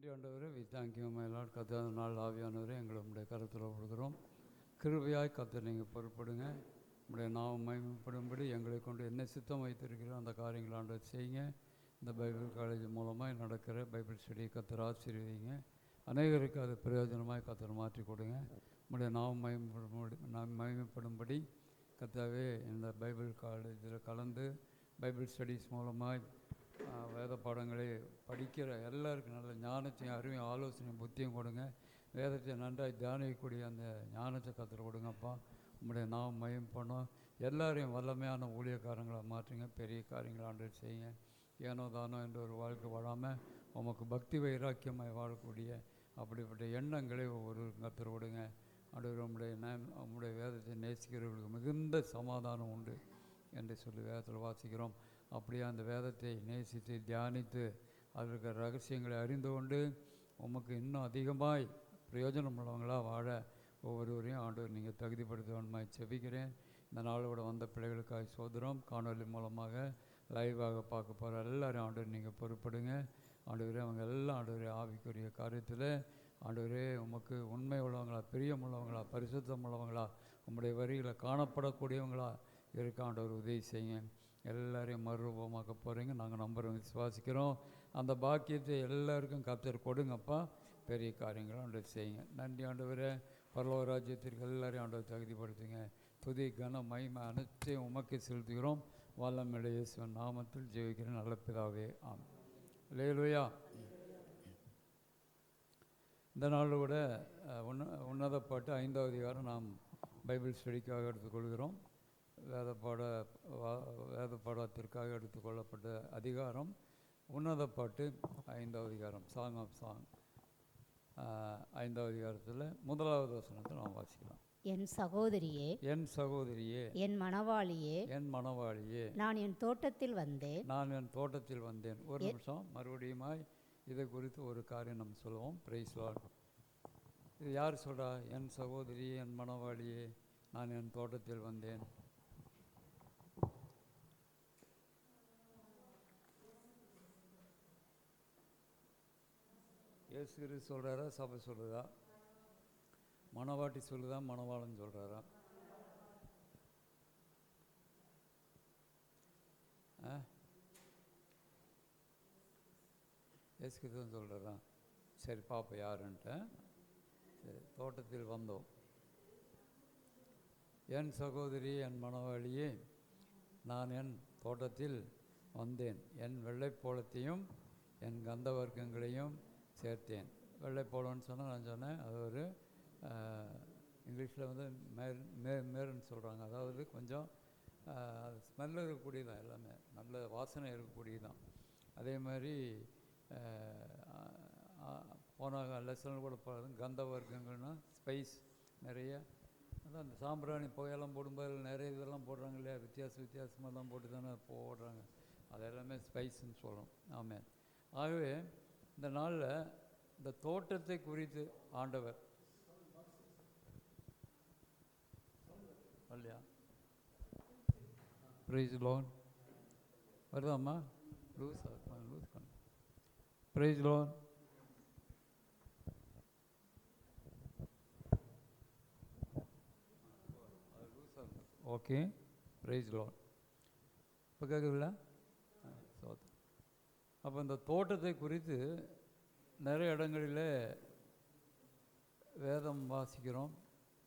நன்றி ஆண்டவரே. We thank you my lord. கத்த நாள் ஆவியானவரே எங்களை உங்களுடைய கருத்தில் கொடுக்குறோம். கிருபையாய் கத்த நீங்கள் பொறுப்படுங்க. உங்களுடைய நாமம் மகிமைப்படும்படி எங்களை கொண்டு என்ன சித்தம் வைத்திருக்கிறோம் அந்த காரியங்களை ஆண்டவர் செய்யுங்க. இந்த பைபிள் காலேஜ் மூலமாக நடக்கிற பைபிள் ஸ்டடி கத்தர் ஆசீர்வதிங்க. அநேகருக்கு அது பிரயோஜனமாக கத்தர் மாற்றி கொடுங்க. உங்களுடைய நாமம் மகிமைப்படும்படி கத்தாவே இந்த பைபிள் காலேஜில் கலந்து பைபிள் ஸ்டடீஸ் மூலமாக வேத பாடங்களை படிக்கிற எல்லாருக்கும் நல்ல ஞானத்தையும் அறிவையும் ஆலோசனையும் புத்தியும் கொடுங்க. வேதத்தை நன்றாக தியானிக்கக்கூடிய அந்த ஞானத்தை கற்றுக் கொடுங்கப்பா. உங்களுடைய நாம் மயம் பண்ணோம். எல்லாரையும் வல்லமையான ஊழியக்காரங்களை மாற்றுங்க. பெரிய காரியங்களை ஆண்டவர் செய்யுங்க. ஏனோ தானோ என்ற ஒரு வாழ்க்கை வாழாமல் உமக்கு பக்தி வைராக்கியமாக வாழக்கூடிய அப்படிப்பட்ட எண்ணங்களை ஒவ்வொரு கற்றுக் கொடுங்க. ஆண்டவர் உங்களுடைய வேதத்தை நேசிக்கிறவர்களுக்கு மிகுந்த சமாதானம் உண்டு என்று சொல்லி வேதத்தில் வாசிக்கிறோம். அப்படியே அந்த வேதத்தை நேசித்து தியானித்து அதில் இருக்கிற ரகசியங்களை அறிந்து கொண்டு உமக்கு இன்னும் அதிகமாய் பிரயோஜனம் உள்ளவங்களாக வாழ ஒவ்வொருவரையும் ஆண்டவர் நீங்கள் தகுதிப்படுத்துவன்மாய் செபிக்கிறேன். இந்த நாளோட வந்த பிள்ளைகளுக்காக சோதரம் காணொலி மூலமாக லைவாக பார்க்க போகிற எல்லோரும் ஆண்டவர் நீங்கள் பொறுப்படுங்க. ஆண்டவரே அவங்க எல்லாம் ஆண்டவரே ஆவிக்குரிய காரியத்தில் ஆண்டவரே உமக்கு உண்மை உள்ளவங்களா, பிரியம் உள்ளவங்களா, பரிசுத்தம் உள்ளவங்களா, உங்களுடைய வரிகளை காணப்படக்கூடியவங்களா இருக்க ஆண்டவர் உதவி செய்யுங்க. எல்லாரையும் மறுரூபமாக்க போகிறீங்க. நாங்கள் நம்புகிறோம், விசுவாசிக்கிறோம். அந்த பாக்கியத்தை எல்லாருக்கும் கர்த்தர் கொடுங்கப்பா. பெரிய காரியங்களும் ஆண்டவர் செய்யுங்க. நன்றி ஆண்டவரே. பரலோக ராஜ்யத்திற்கு எல்லாரையும் ஆண்டவர் தகுதிப்படுத்துங்க. துதி கன மகிமை அனைத்தையும் உமக்கு செலுத்துகிறோம். வல்லமையுள்ள இயேசுவின் நாமத்தில் ஜெபிக்கிற நல்ல பிதாவே, ஆம். அல்லேலூயா. இந்த நாளில் கூட உன்னத பாட்டு 5வது அதிகாரம் நாம் பைபிள் ஸ்டடிக்காக எடுத்துக்கொள்கிறோம். வேத பாடத்திற்காக எடுத்துக்கொள்ளப்பட்ட அதிகாரம் உன்னத பாட்டு 5வது அதிகாரம், சாங் ஆஃப் சாங் 5வது அதிகாரத்தில் 1வது வசனத்தை நாம் வாசிக்கலாம். என் சகோதரியே, என் சகோதரியே, என் மணவாளியே, என் மணவாளியே, நான் என் தோட்டத்தில் வந்தேன். நான் என் தோட்டத்தில் வந்தேன். ஒரு நிமிஷம் மறுபடியுமாய் இதை குறித்து ஒரு காரியம் நம்ம சொல்லுவோம். Praise lord. இது யார் சொல்கிறா? என் சகோதரியே, என் மணவாளியே, நான் என் தோட்டத்தில் வந்தேன். இயேசு கிறிஸ்து சொல்கிறாரா, சபை சொல்லுதா? மணவாட்டி சொல்லுதா, மணவாளன் சொல்கிறாரா? இயேசு கிறிஸ்து சொல்கிறாரா? சரி, பாப்பா யாருன்ட்டு. சரி, தோட்டத்தில் வந்தோம். என் சகோதரி, என் மணவாளியே, நான் என் தோட்டத்தில் வந்தேன். என் வெள்ளைப்போளத்தையும் என் கந்த வர்க்கங்களையும் சேர்த்தேன். வெள்ளைப்போளம்னு சொன்னால் நான் சொன்னேன், அது ஒரு இங்கிலீஷில் வந்து மேருன்னு சொல்கிறாங்க. அதாவது கொஞ்சம் ஸ்மெல் இருக்கக்கூடியதான், எல்லாமே நல்ல வாசனை இருக்கக்கூடியதான். அதே மாதிரி போன லெசனில் கூட போகிறது கந்த வர்க்கங்கள்னால் ஸ்பைஸ் நிறைய. அதான் அந்த சாம்பிராணி புகையெல்லாம் போடும்போது நிறைய இதெல்லாம் போடுறாங்க இல்லையா, வித்தியாசமெல்லாம் போட்டு தானே போடுறாங்க. அது எல்லாமே ஸ்பைஸ்ன்னு சொல்கிறோம். ஆமாம். ஆகவே இந்த நாளில் இந்த தோட்டத்தை குறித்து ஆண்டவர் இல்லையா, பிரைஸ் லோன் வருதாம்மா, லூஸ் பண்ண praise loan. Okay, praise loan. இப்போ கேட்குதுல்ல? அப்போ இந்த தோட்டத்தை குறித்து நிறைய இடங்களில் வேதம் வாசிக்கிறோம்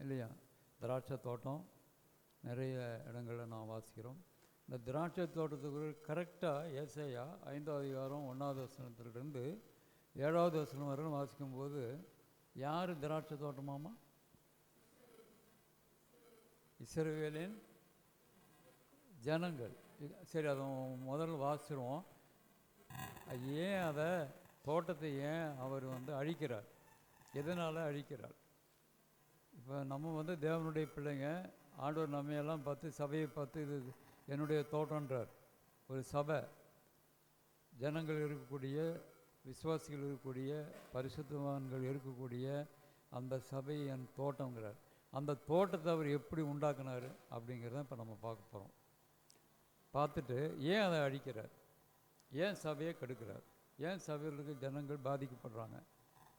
இல்லையா. திராட்சை தோட்டம் நிறைய இடங்களில் நாம் வாசிக்கிறோம். இந்த திராட்சை தோட்டத்துக்கு கரெக்டாக ஏசாயா 5வது அதிகாரம் 1வது வசனத்திலிருந்து 7வது வசனம் வரை வாசிக்கும்போது யார் திராட்சை தோட்டமாமா? இஸ்ரவேலின் ஜனங்கள். சரி, அதை முதல்ல வாசிடுவோம். ஏன் அதை தோட்டத்தை ஏன் அவர் வந்து அழிக்கிறார், எதனால் அழிக்கிறார்? இப்போ நம்ம வந்து தேவனுடைய பிள்ளைங்க. ஆண்டவர் நம்மையெல்லாம் பார்த்து, சபையை பார்த்து இது என்னுடைய தோட்டன்றார். ஒரு சபை, ஜனங்கள் இருக்கக்கூடிய, விசுவாசிகள் இருக்கக்கூடிய, பரிசுத்தவான்கள் இருக்கக்கூடிய அந்த சபை என் தோட்டங்கிறார். அந்த தோட்டத்தை அவர் எப்படி உண்டாக்குனார் அப்படிங்கிறத இப்போ நம்ம பார்க்க போகிறோம். பார்த்துட்டு ஏன் அதை அழிக்கிறார், ஏன் சபையை கெடுக்கிறார், ஏன் சபையில் இருக்க ஜனங்கள் பாதிக்கப்படுறாங்க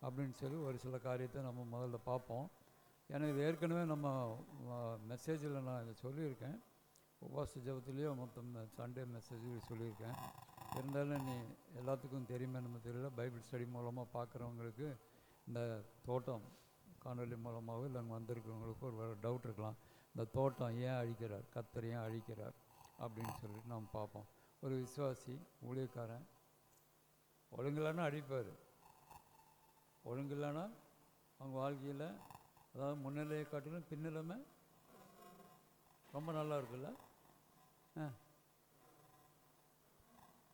அப்படின்னு சொல்லி ஒரு சில காரியத்தை நம்ம முதல்ல பார்ப்போம். ஏன்னா இது ஏற்கனவே நம்ம மெசேஜில் நான் இதை சொல்லியிருக்கேன். உபவாச ஜெபத்துலேயோ மொத்தம் சண்டே மெசேஜில் சொல்லியிருக்கேன். இருந்தாலும் நீ எல்லாத்துக்கும் தெரியுமே நம்ம தெரியல. பைபிள் ஸ்டடி மூலமாக பார்க்குறவங்களுக்கு இந்த தோட்டம் காணொலி மூலமாகவே இல்லை வந்திருக்கிறவங்களுக்கு ஒரு டவுட் இருக்கலாம். இந்த தோட்டம் ஏன் அழிக்கிறார், கர்த்தர் ஏன் அழிக்கிறார் அப்படின்னு சொல்லிட்டு நம்ம பார்ப்போம். ஒரு விசுவாசி ஊழியக்காரன் ஒழுங்கில்லைன்னா அழிப்பார். ஒழுங்கில்லைன்னா அவங்க வாழ்க்கையில் அதாவது முன்னிலையை காட்டிலும் பின்னிலைமை ரொம்ப நல்லா இருக்குல்ல.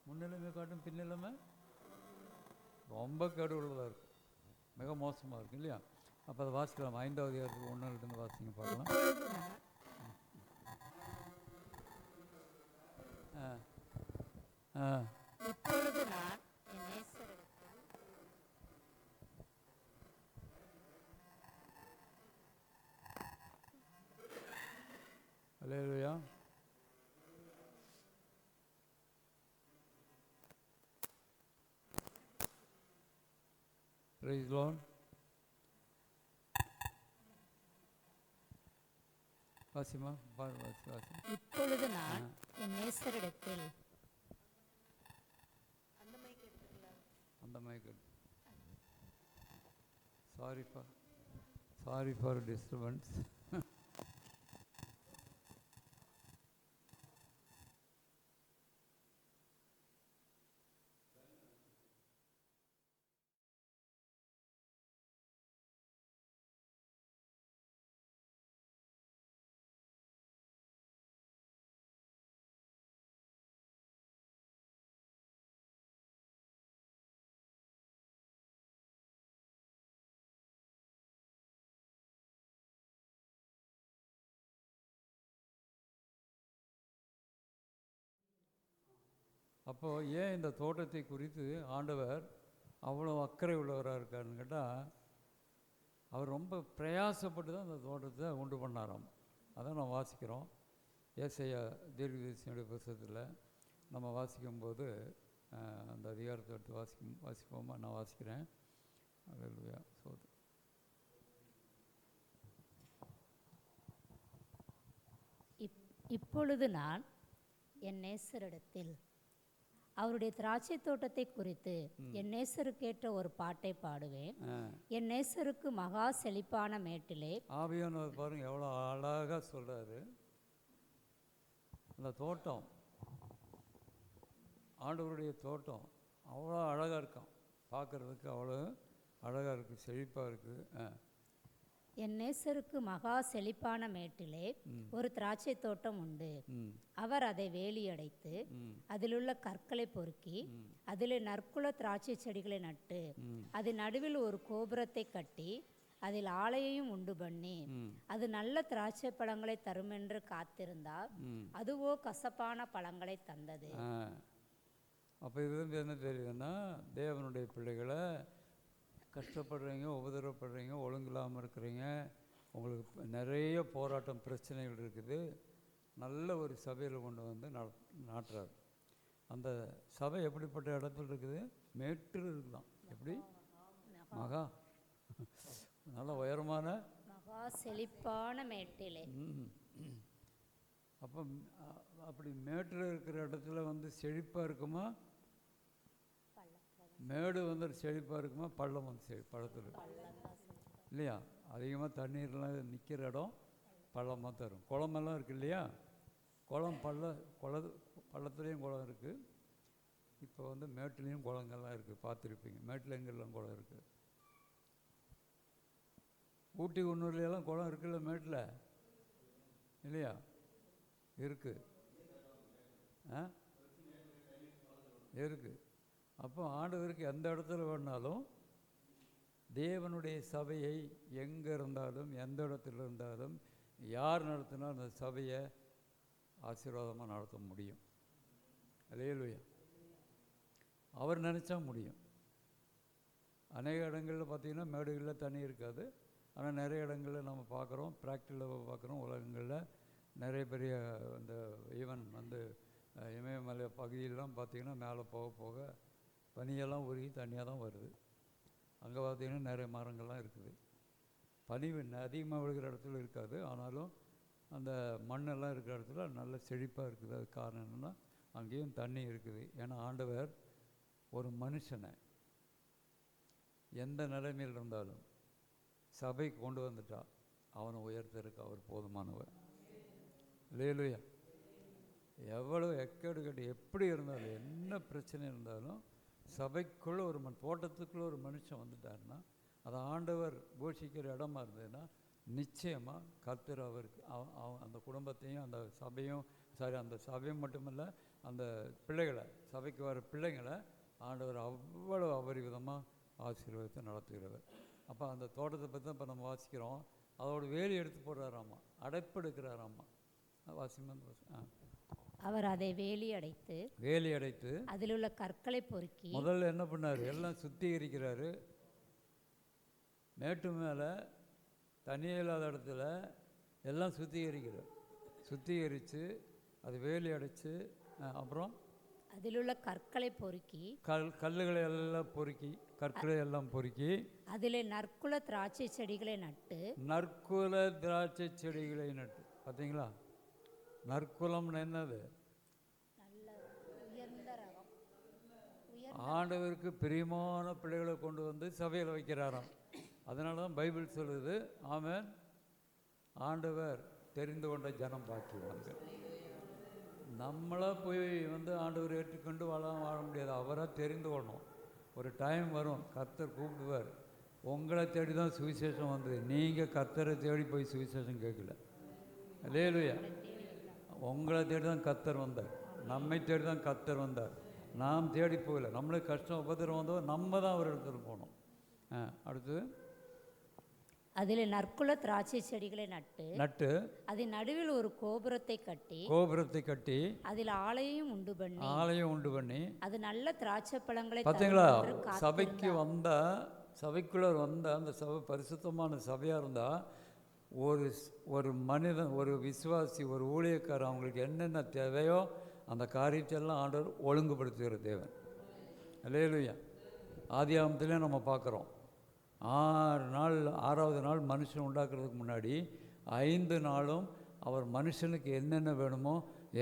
முன்னிலைமை காட்டும் பின்னிலைமை ரொம்ப கேடு உள்ளதாக இருக்கும், மிக மோசமாக இருக்கும் இல்லையா? அப்போ அதை வாசிக்கலாம். 5வது அதிகாரத்துக்கு 1-2 வாசிங்க பார்க்கலாம். இப்பொழுது நான் என் நேசரிடத்தில் அல்லேலூயா. Praise the Lord. வாசிமா வாசி. இப்பொழுது நான் என் நேசரிடத்தில் அந்த மைக் சாரி ஃபார் டிஸ்டர்பன்ஸ். அப்போது ஏன் இந்த தோட்டத்தை குறித்து ஆண்டவர் அவ்வளோ அக்கறை உள்ளவராக இருக்காருன்னு கேட்டால், அவர் ரொம்ப பிரயாசப்பட்டு தான் அந்த தோட்டத்தை உண்டு பண்ணாராம். அதான் நம்ம வாசிக்கிறோம். ஏசாயா தீர்க்கதரிசியினுடைய புத்தகத்தில் நம்ம வாசிக்கும்போது அந்த அதிகாரத்தை எடுத்து வாசிப்போமா? நான் வாசிக்கிறேன். அல்லேலூயா. இப்பொழுது நான் என் நேசரிடத்தில் அவருடைய திராட்சை தோட்டத்தை குறித்து என் நேசருக்கேற்ற ஒரு பாட்டை பாடுவேன். என் நேசருக்கு மகா செழிப்பான மேட்டிலே. ஆவியானவர் பாருங்க எவ்வளோ அழகாக சொல்கிறாரு. அந்த தோட்டம், ஆண்டவருடைய தோட்டம் அவ்வளோ அழகாக இருக்கான், பார்க்குறதுக்கு அவ்வளோ அழகாக இருக்குது, செழிப்பாக இருக்குது. என் நேசருக்கு மகா செழிப்பான மேட்டிலே ஒரு திராட்சை தோட்டம் உண்டு. அவர் அதை வேலியடைத்து அதிலுள்ள கற்களை பொறுக்கி அதில் நற்குல திராட்சை செடிகளை நட்டு அதன் நடுவில் ஒரு கோபுரத்தை கட்டி அதில் ஆலையையும் உண்டு பண்ணி அது நல்ல திராட்சை பழங்களை தரும் என்று காத்திருந்தார். அதுவோ கசப்பான பழங்களை தந்தது. அப்போ இதுலேருந்து என்ன தெரியுதுன்னா, தேவனுடைய பிள்ளைகளை கஷ்டப்படுறீங்க, உபதிரப்படுறீங்க, ஒழுங்கில்லாமல் இருக்கிறீங்க, உங்களுக்கு நிறைய போராட்டம் பிரச்சனைகள் இருக்குது, நல்ல ஒரு சபையில் கொண்டு வந்து நாட்டுறாரு. அந்த சபை எப்படிப்பட்ட இடத்துல இருக்குது? மேட்டில் இருக்குதான். எப்படி? மகா நல்ல உயரமான மகா செழிப்பான மேட்டிலே. அப்போ அப்படி மேட்டில் இருக்கிற இடத்துல வந்து செழிப்பாக இருக்குமா? மேடு வந்து செழிப்பாக இருக்குமா? பள்ளம் வந்து பள்ளத்தில் இல்லையா? அதிகமாக தண்ணீர்லாம் நிற்கிற இடம் பள்ளமாக தரும். குளமெல்லாம் இருக்குது இல்லையா? குளம் பள்ளத்துலேயும் குளம் இருக்குது. இப்போ வந்து மேட்டுலேயும் குளங்கள்லாம் இருக்குது, பார்த்துருப்பீங்க. மேட்டில் எங்கெல்லாம் குளம் இருக்குது? ஊட்டி குன்னூர்லையெல்லாம் குளம் இருக்குல்ல மேட்டில், இல்லையா? இருக்குது இருக்குது. அப்போ ஆண்டவருக்கு எந்த இடத்துல வேணாலும், தேவனுடைய சபையை எங்கே இருந்தாலும் எந்த இடத்துல இருந்தாலும் யார் நடத்தினா அந்த சபையை ஆசீர்வாதமாக நடத்த முடியும். அல்லேலூயா. அவர் நினச்சா முடியும். அநேக இடங்களில் பார்த்திங்கன்னா மேடுகளில் தண்ணி இருக்காது. ஆனால் நிறைய இடங்களில் நம்ம பார்க்குறோம், ப்ராக்டிக்கலாக பார்க்குறோம். உலகங்களில் நிறைய பெரிய இந்த ஈவன் வந்து இமயமலை பகுதியிலலாம் பார்த்திங்கன்னா மேலே போக போக பனியெல்லாம் உருகி தண்ணியாக தான் வருது. அங்கே பார்த்தீங்கன்னா நிறைய மரங்கள்லாம் இருக்குது. பனி அதிகமாக விழுகிற இடத்துல இருக்காது, ஆனாலும் அந்த மண்ணெல்லாம் இருக்கிற இடத்துல நல்ல செழிப்பாக இருக்குது. அது காரணம் என்னென்னா அங்கேயும் தண்ணி இருக்குது. ஏன்னா ஆண்டவர் ஒரு மனுஷனை எந்த நிலைமையில் இருந்தாலும் சபைக்கு கொண்டு வந்துட்டா அவனை உயர்த்தருக்கு அவர் போதுமானவர். இல்லையா? எவ்வளோ எக்கேடு கட்டி எப்படி இருந்தாலும் என்ன பிரச்சனை இருந்தாலும் சபைக்குள்ளே ஒரு தோட்டத்துக்குள்ளே ஒரு மனுஷன் வந்துட்டாருன்னா அதை ஆண்டவர் போஷிக்கிற இடமா இருந்ததுன்னா நிச்சயமாக கர்த்தர் அவருக்கு அந்த குடும்பத்தையும் அந்த சபையும் அந்த சபையும் மட்டுமல்ல அந்த பிள்ளைகளை, சபைக்கு வர பிள்ளைங்களை ஆண்டவர் அவ்வளோ அபரிவிதமாக ஆசீர்வாதத்தை நடத்துகிறவர். அப்போ அந்த தோட்டத்தை பற்றி தான் இப்போ நம்ம வாசிக்கிறோம். அதோட வேலி எடுத்து போடுறாராம்மா, அடைப்பு எடுக்கிறாராம்மா. அவர் அதை வேலி அடைத்து அதில் உள்ள கற்களை பொறுக்கி முதல்ல என்ன பண்ணார்? எல்லாம் சுத்திகரிக்கிறாரு. மேட்டு மேலே தண்ணியே இல்லாத இடத்துல எல்லாம் சுத்திகரித்து அது வேலி அடைச்சு அப்புறம் அதில் உள்ள கற்களை பொறுக்கி கல்லுகளை எல்லாம் பொறுக்கி கற்களை எல்லாம் பொறுக்கி அதில் நற்குல திராட்சை செடிகளை நட்டு பார்த்தீங்களா? நற்குலம்னு என்னது? ஆண்டவருக்கு பிரியமான பிள்ளைகளை கொண்டு வந்து சபையில் வைக்கிறாராம். அதனால தான் பைபிள் சொல்லுது, ஆமென், ஆண்டவர் தெரிந்து கொண்ட ஜனம் பாக்கியவான்கள். நம்மளாக போய் ஆண்டவர் ஏற்றுக்கொண்டு வாழ முடியாது. அவராக தெரிந்து கொள்ளணும். ஒரு டைம் வரும், கர்த்தர் கூப்பிடுவார். உங்களை தேடி தான் சுவிசேஷம் வந்தது. நீங்கள் கர்த்தரை தேடி போய் சுவிசேஷம் கேட்கல. அல்லேலூயா. உங்களை தேடி தான் கர்த்தர் வந்தார். நம்மை தேடி தான் கர்த்தர் வந்தார். நாம் தேடி போகல. நம்மளுக்கு கஷ்டம் உபதிரம் வந்தோ நம்ம தான் ஒரு இடத்துல போனோம். அடுத்தது அதில் நற்குல திராட்சை செடிகளை நட்டு அதன் நடுவில் ஒரு கோபுரத்தை கட்டி அதில் ஆலயம் உண்டு பண்ணி அது நல்ல திராட்சை பழங்களை. பார்த்தீங்களா? சபைக்குள்ள வந்த அந்த சபை பரிசுத்தமான சபையாக இருந்தால் ஒரு மனிதன், ஒரு விசுவாசி, ஒரு ஊழியக்காரர் அவங்களுக்கு என்னென்ன தேவையோ அந்த காரியத்தையெல்லாம் ஆண்டவர் ஒழுங்குபடுத்துகிற தேவன். அல்லேலூயா. ஆதியாகமத்திலே நம்ம பார்க்குறோம், 6வது நாள் மனுஷன் உண்டாக்குறதுக்கு முன்னாடி 5 நாளும் அவர் மனுஷனுக்கு என்னென்ன வேணுமோ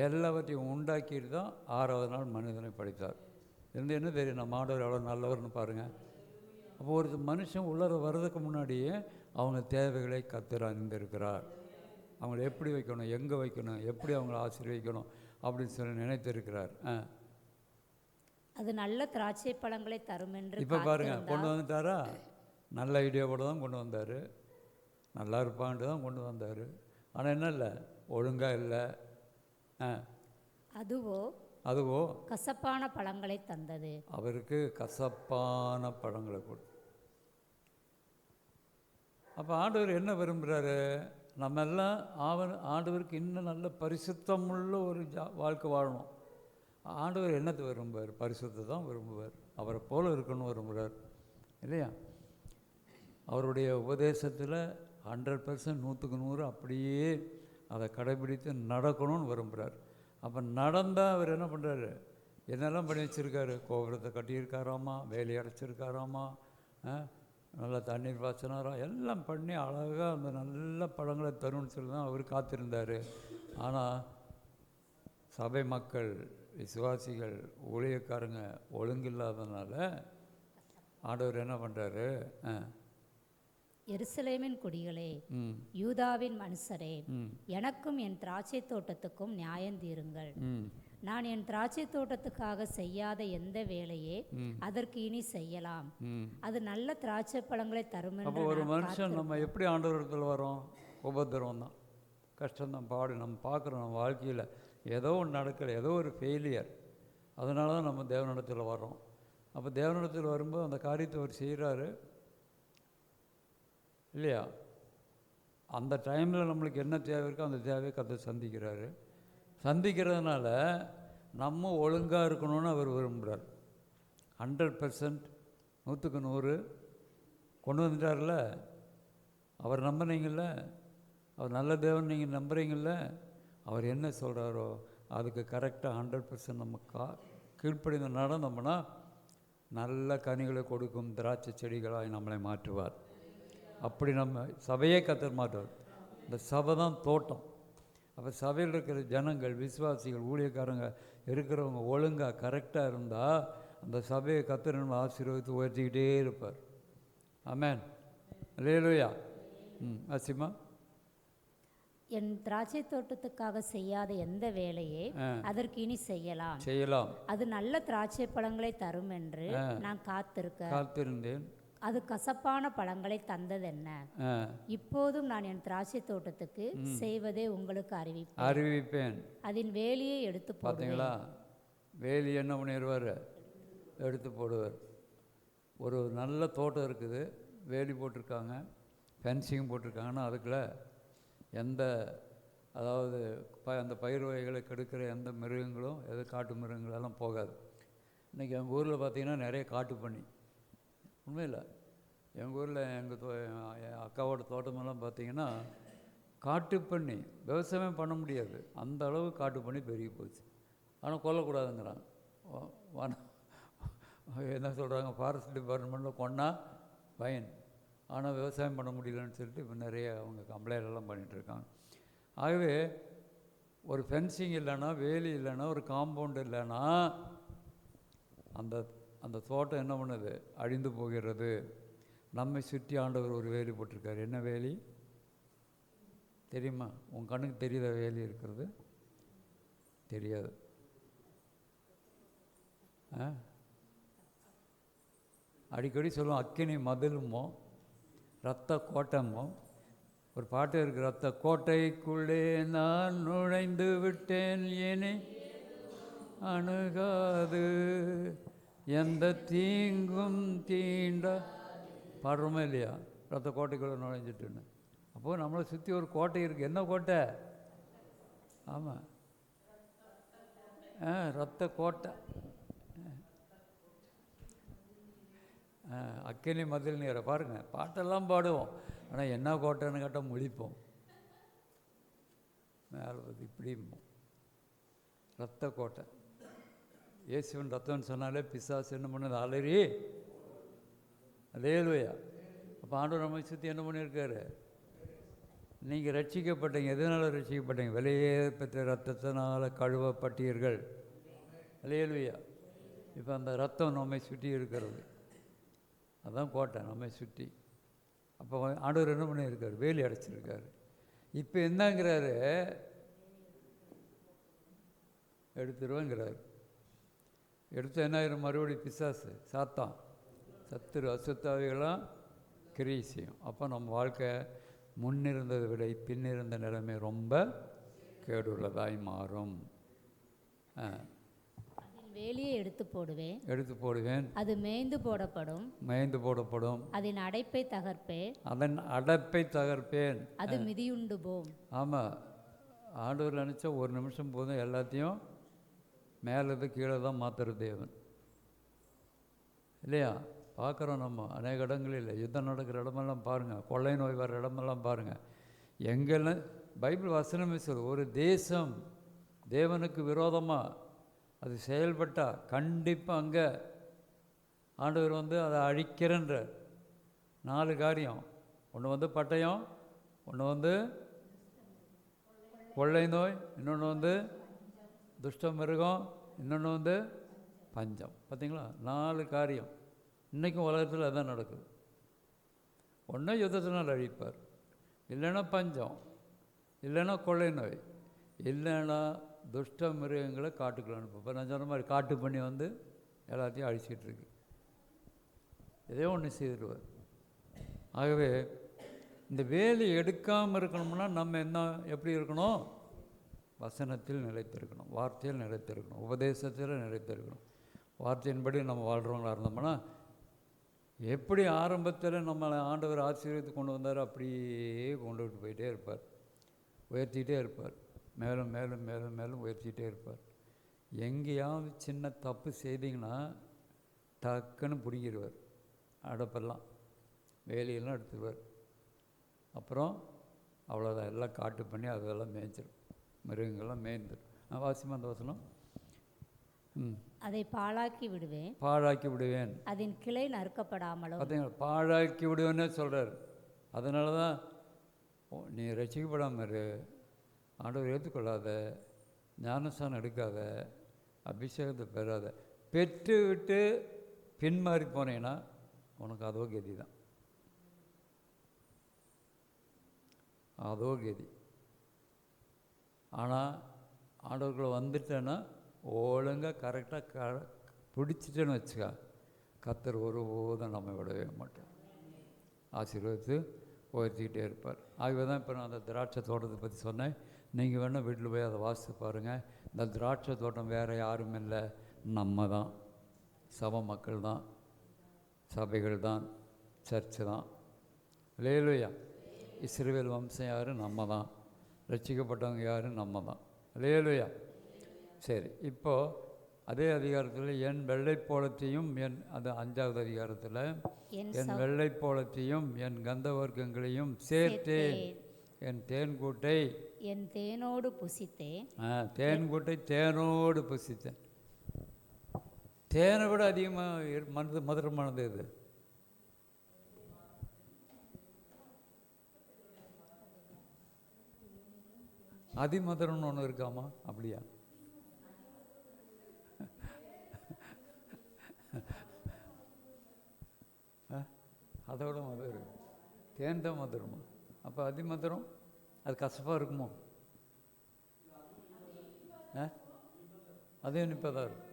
எல்லாவற்றையும் உண்டாக்கிட்டு தான் 6வது நாள் மனிதனை படைத்தார். என்ன தெரியும், நம்ம ஆண்டவர் எவ்வளோ நல்லவர்னு பாருங்கள். அப்போ ஒரு மனுஷன் உள்ளர வர்றதுக்கு முன்னாடியே அவங்க தேவைகளை கர்த்தர் அறிந்திருக்கிறார். அவங்கள எப்படி வைக்கணும், எங்கே வைக்கணும், எப்படி அவங்கள ஆசீர்வதிக்கணும் அப்படின்னு சொல்லி நினைத்திருக்கிறார். அது நல்ல திராட்சை பழங்களை தரும் என்று இப்போ பாருங்கள், கொண்டு வந்துட்டாரா? நல்ல ஐடியாவோடு தான் கொண்டு வந்தார், நல்லா இருப்பான்ட்டு தான் கொண்டு வந்தார். ஆனால் என்ன இல்லை, ஒழுங்காக இல்லை. அதுவோ கசப்பான பழங்களை தந்தது. அவருக்கு கசப்பான பழங்களை கொடு. அப்போ ஆண்டவர் என்ன விரும்புகிறாரு? நம்ம எல்லாம் ஆண்டவருக்கு இன்னும் நல்ல பரிசுத்தமுள்ள ஒரு வாழ்க்கை வாழணும். ஆண்டவர் என்னத்தை விரும்புவார்? பரிசுத்தை தான் விரும்புவார். அவரை போல இருக்கணும்னு விரும்புகிறார். இல்லையா? அவருடைய உபதேசத்தில் 100% 100% அப்படியே அதை கடைபிடித்து நடக்கணும்னு விரும்புகிறார். அப்போ நடந்தால் அவர் என்ன பண்ணுறாரு? என்னெல்லாம் பண்ணி வச்சுருக்காரு? கோபுரத்தை கட்டியிருக்காராமா, வேலி அடைச்சிருக்காராமா, நல்லா தண்ணீர் பாய்ச்சினாரா, எல்லாம் பண்ணி அழகாக அந்த நல்ல பழங்களை தரும்னு சொல்லி தான் அவர் காத்திருந்தார். ஆனால் சபை மக்கள், விசுவாசிகள், ஊழியக்காரங்க ஒழுங்கில்லாதனால ஆண்டவர் என்ன பண்ணுறாரு? எருசலேமின் குடிகளே, யூதாவின் மனுஷரே, எனக்கும் என் திராட்சை தோட்டத்துக்கும் நியாயம் தீருங்கள். நான் என் திராட்சை தோட்டத்துக்காக செய்யாத எந்த வேலையே அதற்கு இனி செய்யலாம். அது நல்ல திராட்சை பழங்களை தரும். அப்போ ஒரு மனுஷன் நம்ம எப்படி ஆண்டவரத்தில் வரோம்? உபத்திரம் தான், கஷ்டம்தான், பாடு நம்ம பார்க்குறோம். நம்ம வாழ்க்கையில் ஏதோ ஒன்று நடக்கலை, ஏதோ ஒரு ஃபெயிலியர். அதனால தான் நம்ம தேவனிடத்தில் வர்றோம். அப்போ தேவனிடத்தில் வரும்போது அந்த காரியத்தை அவர் செய்கிறாரு இல்லையா? அந்த டைமில் நம்மளுக்கு என்ன தேவை இருக்கோ அந்த தேவையை கர்த்தர் சந்திக்கிறதுனால நம்ம ஒழுங்காக இருக்கணும்னு அவர் விரும்புகிறார். 100% 100% கொண்டு வந்துட்டார்ல. அவர் நம்புனீங்கள்ல, அவர் நல்ல தேவன் நீங்கள் நம்புறீங்கள்ல, அவர் என்ன சொல்கிறாரோ அதுக்கு கரெக்டாக 100% நம்ம கீழ்ப்படிந்து நடந்தோம்னா நல்ல கனிகளை கொடுக்கும் திராட்சை செடிகளாய் நம்மளை மாற்றுவார். அப்படி நம்ம சபையே கர்த்தர் மாற்றுவார். இந்த சபை தான் தோட்டம். அப்போ சபையில் இருக்கிற ஜனங்கள், விசுவாசிகள், ஊழியக்காரங்க இருக்கிறவங்க ஒழுங்காக கரெக்டாக இருந்தால் அந்த சபையை கர்த்தர் நம்ம ஆசீர்வதித்து உயர்த்திக்கிட்டே இருப்பார். ஆமென். அல்லேலூயா. ஆசிமா, என் திராட்சை தோட்டத்துக்காக செய்யாத எந்த வேலையை அதற்கு இனி செய்யலாம். அது நல்ல திராட்சை பழங்களை தரும் என்று நான் காத்திருந்தேன். அது கசப்பான பழங்களை தந்ததென்ன? இப்போதும் நான் என் திராட்சை தோட்டத்துக்கு செய்வதே உங்களுக்கு அறிவிப்பேன். அதன் வேலியை எடுத்து பார்த்தீங்களா? வேலி என்ன பண்ணிடுவார்? எடுத்து போடுவார். ஒரு நல்ல தோட்டம் இருக்குது, வேலி போட்டிருக்காங்க, ஃபென்சிங் போட்டிருக்காங்கன்னா அதுக்குள்ள எந்த அதாவது அந்த பயிர் வகைகளை கெடுக்கிற எந்த மிருகங்களும், எது காட்டு மிருகங்களெல்லாம் போகாது. இன்றைக்கி எங்கள் ஊரில் பார்த்திங்கன்னா நிறைய காட்டு பண்ணி, உண்மையில் எங்கள் ஊரில் எங்கள் அக்காவோட தோட்டமெல்லாம் பார்த்திங்கன்னா காட்டு பண்ணி விவசாயம் பண்ண முடியாது, அந்த அளவு காட்டு பண்ணி பெருகி போச்சு. ஆனால் கொல்லக்கூடாதுங்கிறாங்க. என்ன சொல்கிறாங்க, ஃபாரஸ்ட் டிபார்ட்மெண்ட்டில் கொண்டா ஃபைன், ஆனால் விவசாயம் பண்ண முடியலன்னு சொல்லிட்டு இப்போ நிறைய அவங்க கம்ப்ளைண்ட் எல்லாம் பண்ணிகிட்ருக்காங்க. ஆகவே ஒரு ஃபென்சிங் இல்லைன்னா, வேலி இல்லைன்னா, ஒரு காம்பவுண்ட் இல்லைன்னா அந்த அந்த தோட்டம் என்ன பண்ணுது? அழிந்து போகிறது. நம்மை சுற்றி ஆண்டவர் ஒரு வேலி போட்டிருக்காரு. என்ன வேலி தெரியுமா? உன் கண்ணுக்கு தெரியாத வேலி இருக்கிறது தெரியாது. அடிக்கடி சொல்லுவோம், அக்கினி மதிலுமோ இரத்த கோட்டமோ. ஒரு பாட்டு இருக்குது, இரத்த கோட்டைக்குள்ளே நான் நுழைந்து விட்டேன், இனி அணுகாது எந்த தீங்கும் தீண்ட. பாடுறோமா இல்லையா? ரத்த கோட்டைக்குள்ளே நுழைஞ்சிட்டுன்னு. அப்போது நம்மளை சுற்றி ஒரு கோட்டை இருக்குது. என்ன கோட்டை? ஆமாம், ரத்த கோட்டை. அக்கினி மதில் நீரை பாருங்கள், பாட்டெல்லாம் பாடுவோம், ஆனால் என்ன கோட்டைன்னு கேட்டால் முழிப்போம். மேலே இப்படி ரத்த கோட்டை. இயேசுவின் ரத்தம்னு சொன்னாலே பிசாசு என்ன பண்ணது? அலறி. அல்லேலூயா. அப்போ ஆண்டவர் நம்மை சுற்றி என்ன பண்ணியிருக்காரு? நீங்கள் ரட்சிக்கப்பட்டீங்க. எதனால் ரட்சிக்கப்பட்டீங்க? விலையே பெற்ற ரத்தத்தினால் கழுவப்பட்டீர்கள். அல்லேலூயா. இப்போ அந்த ரத்தம் நம்மை சுற்றி இருக்கிறது, அதுதான் கோட்டை நம்மை சுற்றி. அப்போ ஆண்டவர் என்ன பண்ணியிருக்காரு? வேலி அடைச்சிருக்காரு. இப்போ என்னங்கிறாரு? எடுத்துருவேங்கிறாரு. எடுத்து என்ன ஆயிரும்? மறுபடியும் பிசாசு, சாத்தான், சத்துரு, அசுத்தாவிகளாம் கிரியை செய்யும். அப்போ நம்ம வாழ்க்கை முன்னிருந்ததை விட பின்னிருந்த நிலைமை ரொம்ப கேடுள்ளதாய் மாறும். வேலியை எடுத்து போடுவேன், அது மேய்ந்து போடப்படும், அதன் அடைப்பை தகர்ப்பேன், அது மிதியுண்டு போம். ஆமாம், ஆண்டவர் நினச்சா ஒரு நிமிஷம் போதும் எல்லாத்தையும் மேலேருந்து கீழே தான் மாற்றுற தேவன் இல்லையா? பார்க்குறோம் நம்ம அநேக இடங்களில் யுத்தம் நடக்கிற இடமெல்லாம் பாருங்கள், கொள்ளை நோய் வர இடமெல்லாம் பாருங்கள். எங்கெல்லாம் பைபிள் வசனமே சொல்லு, ஒரு தேசம் தேவனுக்கு விரோதமாக அது செயல்பட்டால் கண்டிப்பாக அங்கே ஆண்டவர் அதை அழிக்கிறன்ற 4 காரியம். ஒன்று பட்டயம், ஒன்று கொள்ளை நோய், இன்னொன்று துஷ்ட மிருகம், இன்னொன்று பஞ்சம். பார்த்தீங்களா? 4 காரியம் இன்றைக்கும் உலகத்தில் அதான் நடக்குது. ஒன்று யுத்தத்தினால் அழிப்பார், இல்லைன்னா பஞ்சம், இல்லைன்னா கொள்ளை நோய், இல்லைன்னா துஷ்ட மிருகங்களை காட்டுக்குள்ள அனுப்ப. இப்போ நான் சொன்ன மாதிரி காட்டு பண்ணி எல்லாத்தையும் அழிச்சிக்கிட்டு இருக்கு. இதே ஒன்று செய்திருவார். ஆகவே இந்த வேலி எடுக்காமல் இருக்கணும்னா நம்ம எப்படி இருக்கணும்? வசனத்தில் நிலைத்திருக்கணும், வார்த்தையில் நிலைத்திருக்கணும், உபதேசத்தில் நிலைத்திருக்கணும். வார்த்தையின்படி நம்ம வாழ்கிறவங்களா இருந்தோம்னா எப்படி ஆரம்பத்தில் நம்மளை ஆண்டவர் ஆசீர்வதித்து கொண்டு வந்தார் அப்படியே கொண்டுகிட்டு போயிட்டே இருப்பார், உயர்த்திகிட்டே இருப்பார், மேலும் மேலும் மேலும் மேலும் உயர்த்திகிட்டே இருப்பார். எங்கேயாவது சின்ன தப்பு செய்திங்கன்னா டக்குன்னு பிடிங்கிடுவார், அடப்பெல்லாம் வேலையெல்லாம் எடுத்துடுவார். அப்புறம் அவ்வளோதான், எல்லாம் காட்டு பண்ணி அதெல்லாம் மேய்ச்சிடும், மிருகங்கள்லாம் மேய்ந்துடும். வாசிமா அந்த வசனம். அதை பாழாக்கி விடுவேன், பாழாக்கி விடுவேன். அதன் கிளை நறுக்கப்படாமலும். பார்த்தீங்களா, பாழாக்கி விடுவேன்னே சொல்கிறார். அதனால தான் நீ ரசிக்கப்படாமல் இரு, ஆண்டவர் ஏற்றுக்கொள்ளாத, ஞானஸ்தானம் எடுக்காத, அபிஷேகத்தை பெறாத, பெற்று விட்டு பின்மாறி போனேன்னா உனக்கு அதோ கதி தான், அதோ கதி. ஆனால் ஆண்டவர்களை வந்துட்டேன்னா ஒழுங்காக கரெக்டாக பிடிச்சிட்டேன்னு வச்சுக்கா, கர்த்தர் ஒருபோதும் நம்ம விடவே மாட்டார், ஆசீர்வதித்து உயர்த்திக்கிட்டே இருப்பார். ஆகவே தான் இப்போ நான் அந்த திராட்சை தோட்டத்தை பற்றி சொன்னேன். நீங்கள் வேணால் வீட்டில் போய் அதை வாசித்து பாருங்கள். இந்த திராட்சை தோட்டம் வேறு யாரும் இல்லை, நம்ம தான், சபை மக்கள் தான், சபைகள் தான், சர்ச்சு தான். லேலுயா. இஸ்ரவேல் வம்சம் யார்? நம்ம தான். ரட்சிக்கப்பட்டவங்க யார்? நம்ம தான். லேலுயா. சரி, இப்போது அதே அதிகாரத்தில் என் வெள்ளைப்போளத்தையும் அது 5வது அதிகாரத்தில் என் வெள்ளைப்போளத்தையும் என் கந்தவர்க்கங்களையும் சேர்த்தேன், என் தேன்கூட்டை என் தேனோடு புசித்தேன். தேன்கூட்டை தேனோடு புசித்தேன். தேனை விட அதிகமாக மதுரமானது இது. அதிமதுரம்னு ஒன்று இருக்காமா? அப்படியா? அதோட மதுரம் இருக்கு. தேன் தான் மதுரமா? அப்போ அதிமதுரம் அது கசப்பாக இருக்குமோ? அதே இனிப்பாக இருக்கும்.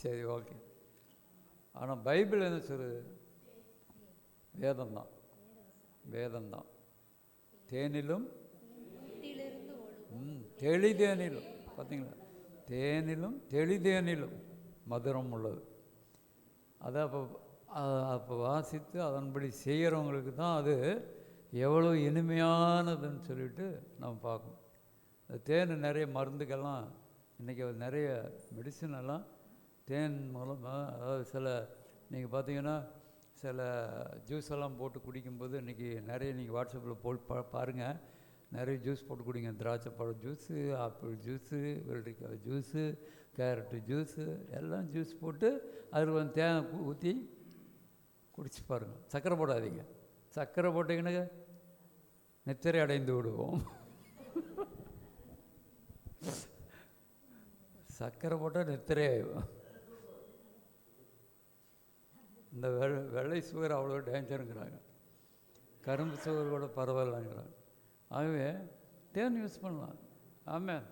சரி, ஓகே. ஆனால் பைபிள் என்ன சொல்லுது? வேதம்தான், வேதம்தான். தேனிலும் தெளிதேனிலும், பார்த்தீங்களா, தேனிலும் தெளிதேனிலும் மதுரம் உள்ளது. அதை அப்போ வாசித்து அதன்படி செய்கிறவங்களுக்கு தான் அது எவ்வளோ இனிமையானதுன்னு சொல்லிட்டு நம்ம பார்க்கணும். அந்த தேன் நிறைய மருந்துக்கெல்லாம் இன்றைக்கி நிறைய மெடிசன் எல்லாம் தேன் மூலமாக, அதாவது சில நீங்கள் பார்த்தீங்கன்னா சில ஜூஸ் எல்லாம் போட்டு குடிக்கும்போது இன்றைக்கி நிறைய நீங்கள் வாட்ஸ்அப்பில் போட்டு பாருங்கள், நிறைய ஜூஸ் போட்டு குடிங்க. திராட்சை பழம் ஜூஸு, ஆப்பிள் ஜூஸு, வெள்ளரிக்காய் ஜூஸு, கேரட்டு ஜூஸு, எல்லாம் ஜூஸ் போட்டு அதில் வந்து தேனை ஊற்றி குடிச்சு பாருங்கள். சர்க்கரை போடாதீங்க. சர்க்கரை போட்டிங்கன்னா நித்திரை அடைந்து விடுவோம். சர்க்கரை போட்டால் நித்திரை ஆகும். இந்த வெள்ளை சுகர் அவ்வளோ டேஞ்சருங்கிறாங்க, கரும்பு சுகர் கூட பரவாயில்லைங்கிறாங்க. ஆகவே தேன் யூஸ் பண்ணலாம். ஆமாம்,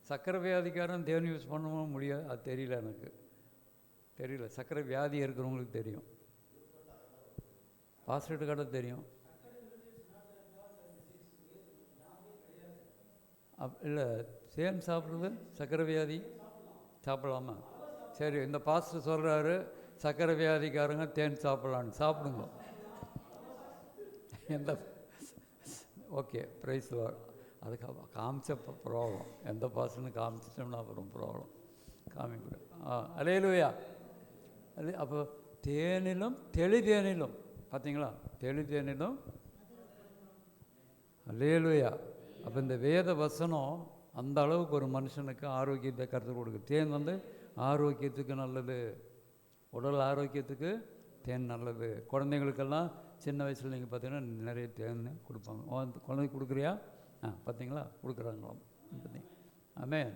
சர்க்கரை வியாதிக்காரன் தேன் யூஸ் பண்ணவும் முடியாது. அது தெரியல, எனக்கு தெரியல. சர்க்கரை வியாதி இருக்கிறவங்களுக்கு தெரியும், பாஸ்வேர்டு கடை தெரியும். இல்லை, தேன் சாப்பிட்றது சர்க்கரை வியாதி சாப்பிடலாமா? சரி, இந்த பாஸ்டர் சொல்கிறாரு சர்க்கரை வியாதிக்காரங்க தேன் சாப்பிட்லான்னு, சாப்பிடுங்க. எந்த ஓகே, ப்ரைஸ் அதுக்கு காமிச்ச ப்ராப்ளம். எந்த பாஸ்டர்னு காமிச்சிட்டோம்னா அப்புறம் ப்ராப்ளம் காமிக்கூட. அல்லேலூயா. அப்போ தேனிலும் தெளிதேனிலும், பார்த்தீங்களா, தெளிதேனிலும். அல்லேலூயா. அப்போ இந்த வேத வசனம் அந்த அளவுக்கு ஒரு மனுஷனுக்கு ஆரோக்கியத்தை கருத்து கொடுக்கு. தேன் வந்து ஆரோக்கியத்துக்கு நல்லது, உடல் ஆரோக்கியத்துக்கு தேன் நல்லது. குழந்தைங்களுக்கெல்லாம் சின்ன வயசில் நீங்கள் பார்த்தீங்கன்னா நிறைய தேன் கொடுப்பாங்க. குழந்தைக்கு கொடுக்குறியா? பார்த்தீங்களா, கொடுக்குறாங்களாம். பார்த்தீங்க? ஆமாம்.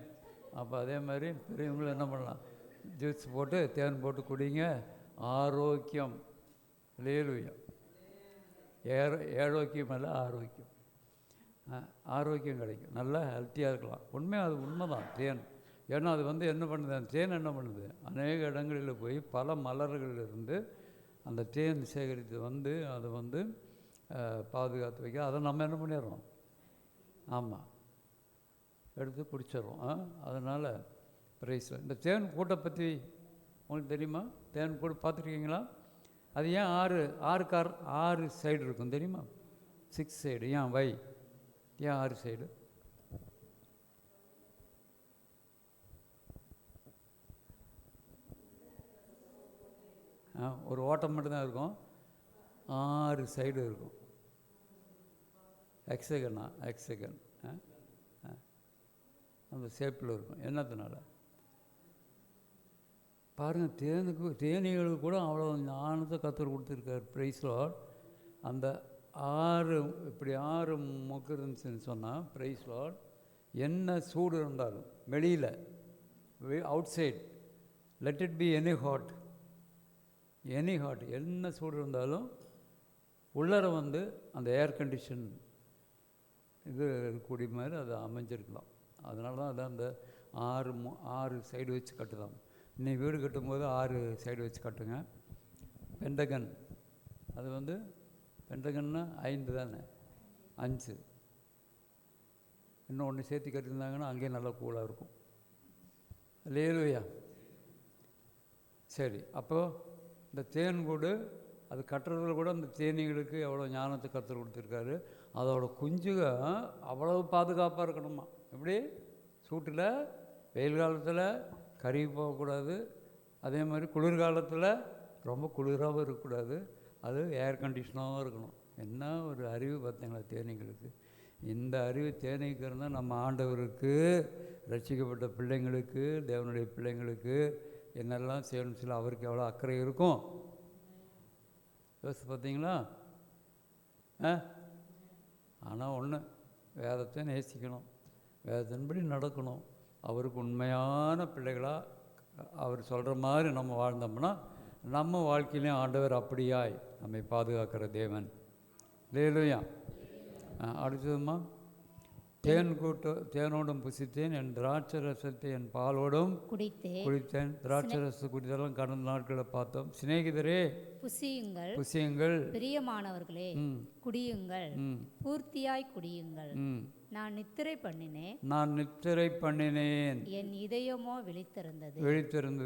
அப்போ அதே மாதிரி பெரியவங்களும் என்ன பண்ணலாம், ஜூஸ் போட்டு தேன் போட்டு குடிங்க, ஆரோக்கியம். அல்லேலூயா. ஏரோக்கியம் அல்ல, ஆரோக்கியம். ஆரோக்கியம் கிடைக்கும், நல்லா ஹெல்த்தியாக இருக்கலாம். உண்மையாக அது உண்மை தான். தேன் ஏன்னா அது வந்து என்ன பண்ணுது, அந்த தேன் என்ன பண்ணுது, அநேக இடங்களில் போய் பல மலர்களிலிருந்து அந்த தேன் சேகரித்து வந்து அதை வந்து பாதுகாத்து வைக்க, அதை நம்ம என்ன பண்ணிடுறோம், ஆமாம், எடுத்து குடிச்சிடுறோம். அதனால் ப்ரைஸில் இந்த தேன் கூட்டை பற்றி உங்களுக்கு தெரியுமா? தேன் கூடு பார்த்துருக்கீங்களா? அது ஏன் ஆறு சைடு இருக்கும் தெரியுமா? 6 சைடு. ஏன் வை? ஏன் 6 சைடு? ஒரு ஓட்டம் மட்டும்தான் இருக்கும், 6 சைடு இருக்கும். ஹெக்ஸகன் அந்த ஷேப்பில் இருக்கும். என்னத்தினால பாருங்கள், தேனீகளுக்கு கூட அவ்வளோ ஞானத்தை கற்றுக் கொடுத்துருக்காரு. Praise lord. அந்த 6 இப்படி 6 மொக்கு இருந்துச்சுன்னு சொன்னால், பிரைஸ் லார்ட், என்ன சூடு இருந்தாலும் வெளியில் outside, let it be any hot, என்ன சூடு இருந்தாலும் உள்ளர வந்து அந்த ஏர் கண்டிஷன் இது இருக்கக்கூடிய மாதிரி அது அமைஞ்சிருக்கலாம். அதனால தான் அதை அந்த 6 சைடு வச்சு கட்டுதான். இன்னைக்கு வீடு கட்டும்போது 6 சைடு வச்சு கட்டுங்க. பெண்டகன், அது வந்து பெண்டகன்னா 5 தானே, 5 இன்னும் 1 சேர்த்து கட்டியிருந்தாங்கன்னா அங்கேயும் நல்லா கூலாக இருக்கும். அல்லேலூயா. சரி, அப்போது இந்த தேன்கூடு அது கட்டுறதுல கூட அந்த தேனீகளுக்கு எவ்வளோ ஞானத்தை கற்றுக் கொடுத்துருக்காரு. அதோட குஞ்சுக அவ்வளவு பாதுகாப்பாக இருக்கணுமா. எப்படி சூட்டில், வெயில் காலத்தில் கருகி போகக்கூடாது, அதே மாதிரி குளிர்காலத்தில் ரொம்ப குளிராகவும் இருக்கக்கூடாது, அது ஏர் கண்டிஷனாகவும் இருக்கணும். என்ன ஒரு அறிவு பார்த்தீங்களா தேனீகளுக்கு. இந்த அறிவு தேனீக்கு இருந்தால் நம்ம ஆண்டவருக்கு, ரட்சிக்கப்பட்ட பிள்ளைங்களுக்கு, தேவனுடைய பிள்ளைங்களுக்கு என்னெல்லாம் செய்யணும்னு சொல்லி அவருக்கு எவ்வளோ அக்கறை இருக்கும் யோசிச்சு பார்த்தீங்களா? ஆனால் ஒன்று, வேதத்தை நேசிக்கணும், வேதத்தின்படி நடக்கணும். அவருக்கு உண்மையான பிள்ளைகளாக அவர் சொல்கிற மாதிரி நம்ம வாழ்ந்தோம்னா நம்ம வாழ்க்கையிலையும் ஆண்டவர் அப்படியாய் நம்மை பாதுகாக்கிற தேவன். அல்லேலூயா. அடுத்ததுமா, தேனோடும் புசித்தேன், என் திராட்சை ரசத்தை என் பாலோடும் குடித்தேன். திராட்சை ரசத்தை குடித்தெல்லாம் கடந்த நாட்களை பார்த்தோம். சிநேகிதரே, புசியுங்கள், பிரியமானவர்களே குடியுங்கள், பூர்த்தியாய் குடியுங்கள். நான் நித்திரை பண்ணினேன், என் இதயமோ விழித்திருந்தது.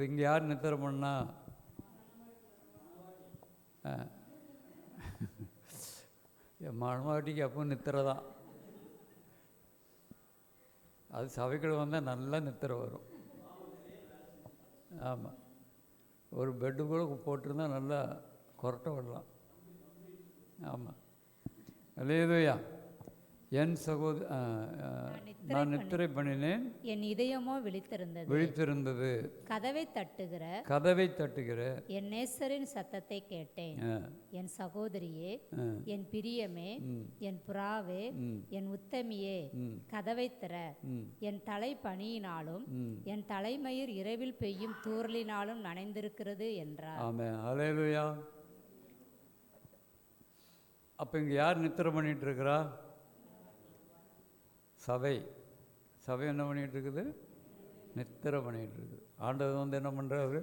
இங்கே யார் நித்திரை பண்ணா? என் மனவாட்டிக்கு அப்போ நித்திரை தான். அது சபைக்குள்ள வந்தால் நல்லா நித்திரை வரும். ஆமாம், ஒரு பெட்டு கூட போட்டிருந்தா நல்லா கொரட்டை விடலாம். ஆமாம், அல்லேலூயா. என் நான் நித்திரை பண்ணினேன், என் இதயமோ விழித்திருந்தது. கதவை தட்டுகிற என் நேசரின் சத்தத்தை கேட்டேன். என் சகோதரியே, என் பிரியமே, என் புறாவே, என் உத்தமியே, கதவை திற. என் தலை பனியினாலும் என் தலைமயிர் இரவில் பெய்யும் தூறலினாலும் நனைந்திருக்கிறது என்றார். ஆமென், அல்லேலூயா. அப்போ இங்கே யார் நித்திரை பண்ணிட்டு இருக்கிறா? சபை என்ன பண்ணிகிட்டு இருக்குது? நித்திரை பண்ணிகிட்டு இருக்குது. ஆண்டவர் வந்து என்ன பண்ணுறாரு?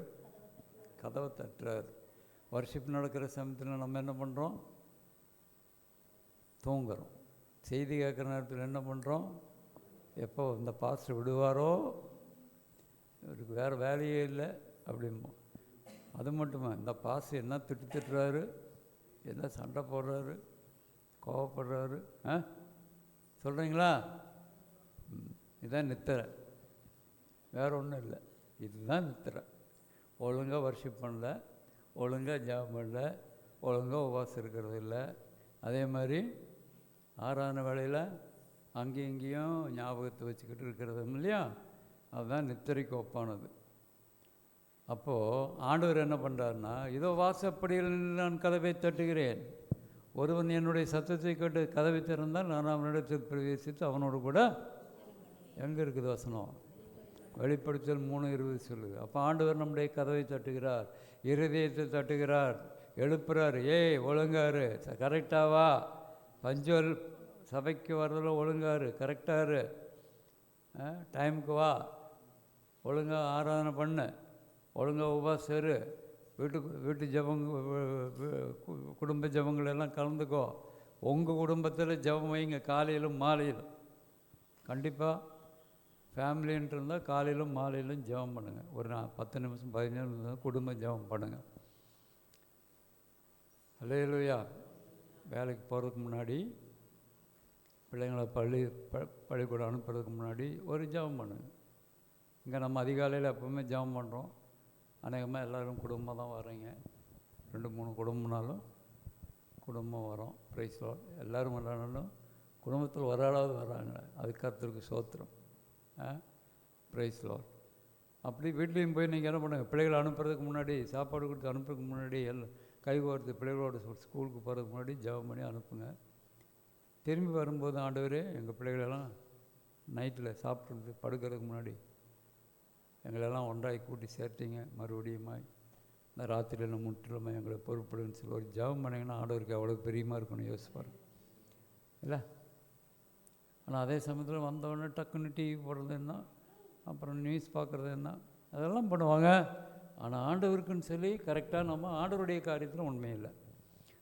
கதவை தட்டுறாரு. வர்ஷிப் நடக்கிற சமயத்தில் நம்ம என்ன பண்ணுறோம்? தூங்குறோம். செய்தி கேட்குற நேரத்தில் என்ன பண்ணுறோம்? எப்போ இந்த பாஸ்டர் விடுவாரோ, இவருக்கு வேறு வேலையே இல்லை அப்படிம்போம். அது மட்டுமா, இந்த பாஸ்டர் என்ன திட்டுறாரு, என்ன சண்டை போடுறாரு, கோவப்படுறாரு, சொல்கிறீங்களா? இதுதான் நித்திரை, வேறு ஒன்றும் இல்லை. இதுதான் நித்திரை. ஒழுங்காக வர்ஷிப் பண்ணல, ஒழுங்காக ஜெபம் பண்ணல, ஒழுங்காக உபவாசம் இருக்கிறது இல்லை. அதே மாதிரி ஆராதனை வேளையில் அங்கேயும் இங்கேயும் ஞாபகத்தை வச்சுக்கிட்டு இருக்கிறது இல்லையா? அதுதான் நித்திரைக்கு ஒப்பானது. அப்போது ஆண்டவர் என்ன பண்ணுறாருன்னா, இதோ வாசப்படியில் நான் கதவை தட்டுகிறேன், ஒருவன் என்னுடைய சத்தத்தை கேட்டு கதவை திறந்தால் நான் அவனிடத்தில் பிரவேசித்து அவனோடு கூட. எங்கே இருக்குது வசனம்? வெளிப்படுத்தல் 3:20 சொல்லுது. அப்போ ஆண்டவர் நம்முடைய கதவை தட்டுகிறார், இருதயத்தை தட்டுகிறார், எழுப்புறார். ஏய் ஒழுங்காரு, கரெக்டாவா, பஞ்சுவல் சபைக்கு வர்றதில் ஒழுங்காரு, கரெக்டாரு, டைமுக்கு வா, ஒழுங்காக ஆராதனை பண்ணு, ஒழுங்காக உபாசரு, வீட்டு குடும்ப ஜபங்கள் எல்லாம் கலந்துக்கோ. உங்கள் குடும்பத்தில் ஜபம் வைங்க, காலையிலும் மாலையிலும். கண்டிப்பாக ஃபேமிலின்ட்டு இருந்தால் காலையிலும் மாலையிலும் ஜபம் பண்ணுங்கள். ஒரு 10 நிமிஷம் 15 நிமிஷம் குடும்ப ஜபம் பண்ணுங்கள். அல்லேலூயா. வேலைக்கு போகிறதுக்கு முன்னாடி, பிள்ளைங்களை பள்ளிக்கூடம் அனுப்புறதுக்கு முன்னாடி ஒரு ஜபம் பண்ணுங்கள். இங்கே நம்ம அதிகாலையில் எப்போவுமே ஜபம் பண்ணுறோம். அநேகமாக எல்லோரும் குடும்பம் தான் வர்றீங்க. 2-3 குடும்பம்னாலும் குடும்பம் வரோம். Praise lord. எல்லோரும் வரனாலும் குடும்பத்தில் ஒரு ஆளாவது வர்றாங்க. அது கர்த்தருக்கு ஸ்தோத்திரம். Praise lord. அப்படி வீட்லேயும் போய் நீங்கள் என்ன பண்ணுங்கள், பிள்ளைகளை அனுப்புறதுக்கு முன்னாடி, சாப்பாடு கொடுத்து அனுப்புறதுக்கு முன்னாடி, எல்லாம் கை கோர்த்து பிள்ளைகளோட ஸ்கூலுக்கு போகிறதுக்கு முன்னாடி ஜெபம் பண்ணி அனுப்புங்க. திரும்பி வரும்போது, ஆண்டவரே எங்கள் பிள்ளைகளெல்லாம் நைட்டில் சாப்பிட்டு படுக்கிறதுக்கு முன்னாடி எங்களெல்லாம் ஒன்றாய் கூட்டி சேர்த்திங்க, மறுபடியுமாய் இந்த ராத்திரியில் முற்றிலுமே எங்களை பொறுப்படுன்னு சொல்லி ஒரு ஜெபம் பண்ணிங்கன்னா ஆண்டவருக்கு எவ்வளோ பெரியமாக இருக்கணும் யோசிப்பார் இல்லை? ஆனால் அதே சமயத்தில் வந்தவொடனே டக்குன்னு டிவி போடுறது என்ன, அப்புறம் நியூஸ் பார்க்குறது என்ன, அதெல்லாம் பண்ணுவாங்க. ஆனால் ஆண்டவருக்குன்னு சொல்லி கரெக்டாக நம்ம ஆண்டவருடைய காரியத்தில் உண்மை இல்லை.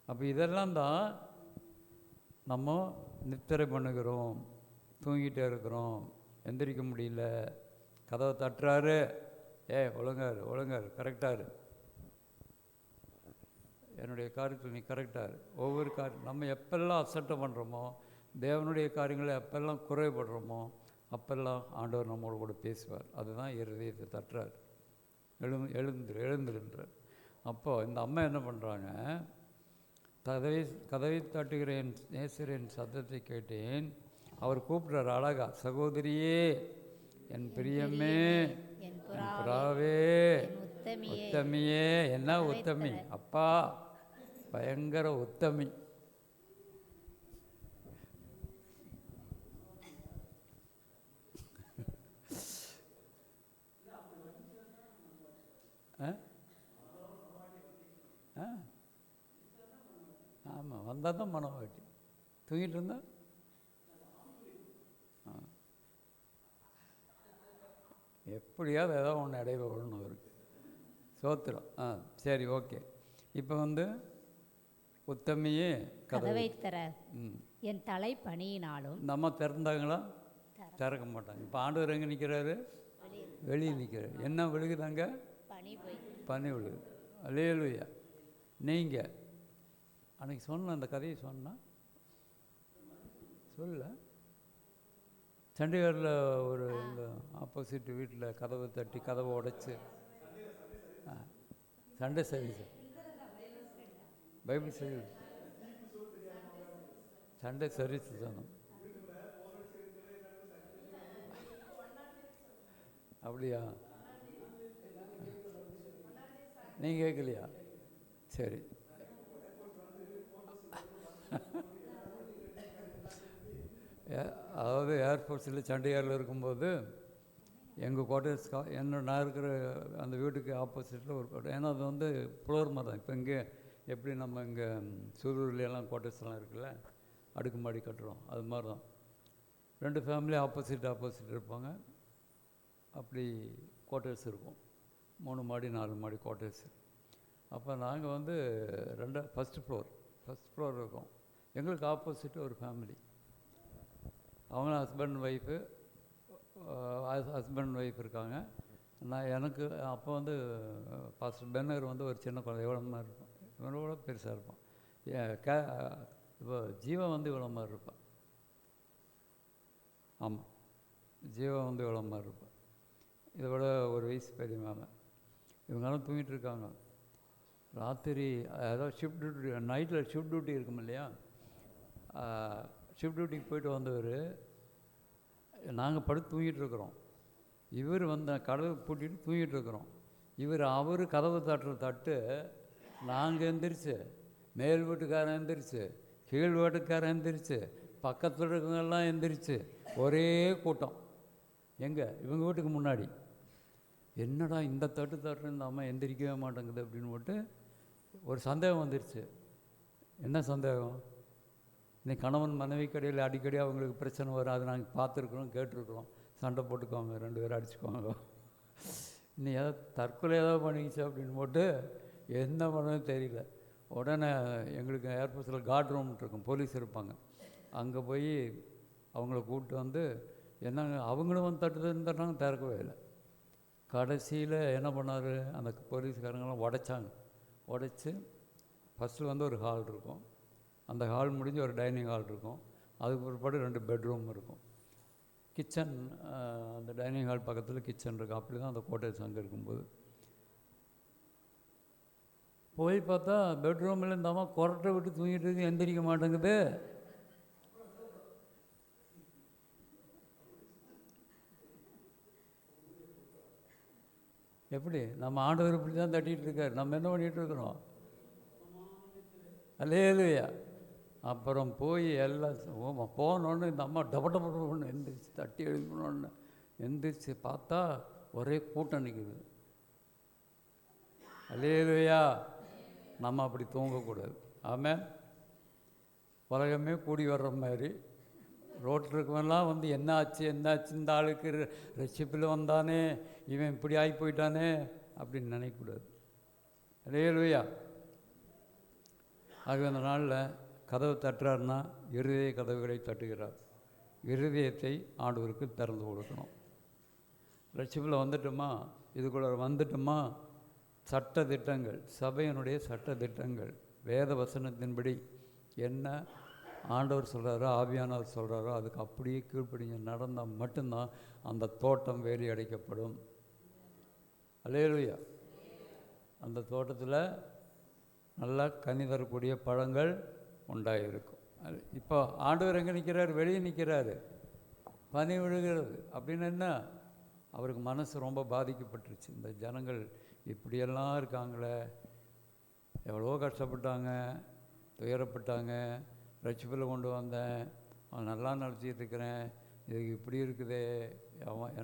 அப்போ இதெல்லாம் தான் நம்ம நித்திரை பண்ணுகிறோம், தூங்கிட்டே இருக்கிறோம், எந்திரிக்க முடியல, கதவை தட்டுறாரு, ஒழுங்காரு கரெக்டாரு, என்னுடைய காரியத்தில் நீ கரெக்டாரு. ஒவ்வொரு காரியம் நம்ம எப்பெல்லாம் அசட்டை பண்ணுறோமோ, தேவனுடைய காரியங்களை எப்பெல்லாம் குறைபடுறோமோ அப்பெல்லாம் ஆண்டவர் நம்மளோட கூட பேசுவார். அதுதான் இருதயத்தை தட்டுறார், எழுந்துருன்றார். அப்போது இந்த அம்மா என்ன பண்ணுறாங்க, கதவை தட்டுகிறேன் நேசரின் சத்தத்தை கேட்டேன். அவர் கூப்பிட்றாரு அழகா, சகோதரியே, என் பிரியமே, என் புறாவே, உத்தமியே. என்ன உத்தமி? அப்பா பயங்கர உத்தமி. ஆமாம், வந்தால் தான் மனவாட்டி. தூங்கிட்டு இருந்தா எப்படியாவது ஏதோ ஒன்று இடையில விடணும் அவருக்கு. சோத்திரம். சரி, ஓகே. இப்போ உத்தமியே கதவை திற, என் தலை பணியினாலும். நம்ம திறந்தாங்களா? திறக்க மாட்டாங்க. இப்போ ஆண்டவர் எங்கே நிற்கிறாரு? வெளியே நிற்கிறாரு. என்ன விழுகுதாங்க? பனி விழுகுது. அல்லேலூயா. நீங்கள் அன்றைக்கி சொன்ன அந்த கதையை சொன்னால் சொல்ல, சண்டிகரில் ஒரு இந்த ஆப்போசிட் வீட்டில் கதவை தட்டி கதவை உடைச்சி, Sunday service, Bible service, Sunday service சொன்னோம். அப்படியா? நீங்கள் கேட்கலையா? சரி. அதாவது ஏர்ஃபோர்ஸில் சண்டிகரில் இருக்கும்போது எங்கள் குவார்ட்டர்ஸ் நான் இருக்கிற அந்த வீட்டுக்கு ஆப்போசிட்டில் ஒரு குவார்ட்டர். ஏன்னா அது ஃப்ளோர் மாதிரி தான். இப்போ இங்கே எப்படி நம்ம இங்கே சூலூர்லாம் குவார்ட்டர்ஸ்லாம் இருக்குல்ல, அடுக்குமாடி கட்டுறோம், அது மாதிரி தான். 2 ஃபேமிலி ஆப்போசிட் இருப்பாங்க. அப்படி குவார்ட்டர்ஸ் இருக்கும், 3 மாடி 4 மாடி குவார்ட்டர்ஸ். அப்போ நாங்கள் ஃபஸ்ட் ஃப்ளோர் இருக்கோம். எங்களுக்கு ஆப்போசிட்டு ஒரு ஃபேமிலி, அவங்க ஹஸ்பண்ட் ஒய்ஃப் இருக்காங்க. எனக்கு அப்போ பாஸ்டர் பென்னர் ஒரு சின்ன குழந்தை, எவ்வளோ மாதிரி இருப்பான், இவனோட பெருசாக இருப்பான். இப்போ ஜீவா இவ்வளோ மாதிரி இருப்பான். ஆமாம், ஜீவா இவ்வளோ மாதிரி இருப்பான். இதை விட ஒரு வயசு பெரியவங்க. இவங்கெல்லாம் தூங்கிட்டு இருக்காங்க. ராத்திரி அதாவது ஷிஃப்ட் டியூட்டி, நைட்டில் ஷிஃப்ட் டியூட்டி இருக்கும் இல்லையா, ஷிஃப்ட் டியூட்டிக்கு போயிட்டு வந்தவர், நாங்கள் படுத்து தூங்கிட்டுருக்குறோம். இவர் கதவை பூட்டிட்டு தூங்கிட்டுருக்குறோம். அவர் கதவு தட்டு நாங்கள் எந்திரிச்சு, மேல் வீட்டுக்காரன் எந்திரிச்சு, கீழ் வீட்டுக்காரன் எந்திரிச்சு, பக்கத்தில் இருக்கவங்கெல்லாம் எந்திரிச்சு, ஒரே கூட்டம். எங்கே? இவங்க வீட்டுக்கு முன்னாடி. என்னடா இந்த தட்டு இந்த அம்மா எந்திரிக்கவே மாட்டேங்குது அப்படின்னு போட்டு ஒரு சந்தேகம் வந்துருச்சு. என்ன சந்தேகம்? இன்னைக்கு கணவன் மனைவி கடையில் அடிக்கடி அவங்களுக்கு பிரச்சனை வரும், அதை நாங்கள் பார்த்துருக்குறோம், கேட்டிருக்கிறோம். சண்டை போட்டுக்குவாங்க, 2 பேரும் அடிச்சுக்குவாங்க. இன்னும் ஏதாவது தற்கொலை ஏதாவது பண்ணிக்கிச்சு அப்படின்னு போட்டு என்ன பண்ணணும்னு தெரியல. உடனே எங்களுக்கு ஏர்போர்ட்ஸில் கார்ட் ரூம் இருக்கும், போலீஸ் இருப்பாங்க. அங்கே போய் அவங்கள கூப்பிட்டு என்னங்க, அவங்களும் தட்டுனாங்க, திறக்கவே இல்லை. கடைசியில் என்ன பண்ணார், அந்த போலீஸ்காரங்களாம் உடைச்சி ஃபஸ்ட்டு ஒரு ஹால் இருக்கும், அந்த ஹால் முடிஞ்சு ஒரு டைனிங் ஹால் இருக்கும், அதுக்கு பிற்பாடு 2 பெட்ரூம் இருக்கும், கிச்சன், அந்த டைனிங் ஹால் பக்கத்தில் கிச்சன் இருக்கும். அப்படி தான் அந்த குவார்ட்டர்ஸ் அங்கே இருக்கும்போது போய் பார்த்தா பெட்ரூமில் இந்த அம்மா கொரட்டை விட்டு தூங்கிட்டு இருக்கு, எந்திரிக்க மாட்டேங்குது. எப்படி நம்ம ஆண்டவர் இப்படி தான் தட்டிகிட்டு இருக்கார், நம்ம என்ன பண்ணிகிட்டு இருக்கிறோம்? அல்லேலூயா. அப்புறம் போய் எல்லாம் போனோன்னு இந்த அம்மா டபடபடன்னு எந்திரிச்சு தட்டி எழுப்பணுன்னு எந்திரிச்சு பார்த்தா ஒரே கூட்டம் நிற்குது. அல்லேலூயா. நம்ம அப்படி தூங்கக்கூடாது. ஆமென். உலகமே கூடி வர்ற மாதிரி ரோட்டில் இருக்கவெல்லாம் வந்து என்ன ஆச்சு இந்த ஆளுக்கு ரட்சிப்பில் வந்தானே, இவன் இப்படி ஆகி போயிட்டானே அப்படின்னு நினைக்கக்கூடாது. அல்லேலூயா. ஆகவே அந்த நாளில் கதவு தட்டுறாருன்னா இருதய கதவுகளை தட்டுகிறார். இருதயத்தை ஆண்டவருக்கு திறந்து கொடுக்கணும். ரட்சிப்பில் வந்துட்டோமா, இதுக்குள்ள வந்துட்டோமா, சட்ட திட்டங்கள், சபையினுடைய சட்ட திட்டங்கள், வேத வசனத்தின்படி என்ன ஆண்டவர் சொல்கிறாரோ, ஆவியானவர் சொல்கிறாரோ அதுக்கு அப்படியே கீழ்ப்படிங்க நடந்தால் மட்டும்தான் அந்த தோட்டம் வேலி அடைக்கப்படும். அல்லேலூயா. அந்த தோட்டத்தில் நல்லா கனி தரக்கூடிய பழங்கள் உண்டாகிருக்கும். இப்போ ஆண்டவர் எங்கே நிற்கிறார்? வெளியே நிற்கிறாரு. பனி விழுகிறது அப்படின்னு என்ன? அவருக்கு மனசு ரொம்ப பாதிக்கப்பட்டுருச்சு. இந்த ஜனங்கள் இப்படியெல்லாம் இருக்காங்களே, எவ்வளோ கஷ்டப்பட்டாங்க, துயரப்பட்டாங்க, ரட்சிப்பில் கொண்டு வந்தேன், அவன் நல்லா நடத்திட்டு இருக்கிறேன், இதுக்கு இப்படி இருக்குதே, அவன்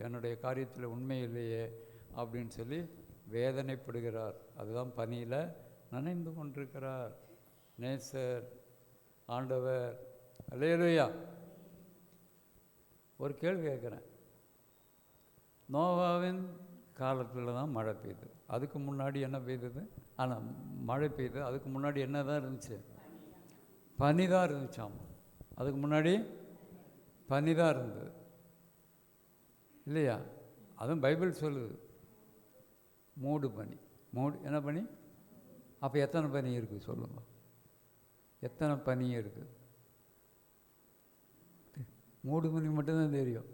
என்னுடைய காரியத்தில் உண்மை இல்லையே அப்படின்னு சொல்லி வேதனைப்படுகிறார். அதுதான் பனியில் நனைந்து கொண்டிருக்கிறார் நேசர் ஆண்டவர். அல்லேலூயா. ஒரு கேள்வி கேட்குறேன். நோவாவின் காலத்தில் தான் மழை பெய்யுது. அதுக்கு முன்னாடி என்ன பெய்தது? ஆனால் மழை பெய்யுது. அதுக்கு முன்னாடி என்ன தான் இருந்துச்சு? பனி தான் இருந்துச்சாம். அதுக்கு முன்னாடி பனி தான் இருந்தது இல்லையா? அதுவும் பைபிள் சொல்லுது. மூடு பனி. என்ன பனி? அப்போ எத்தனை பனி இருக்குது சொல்லுங்க? எத்தனை பனி இருக்குது? மூடு பனி மட்டும்தான் தெரியும்.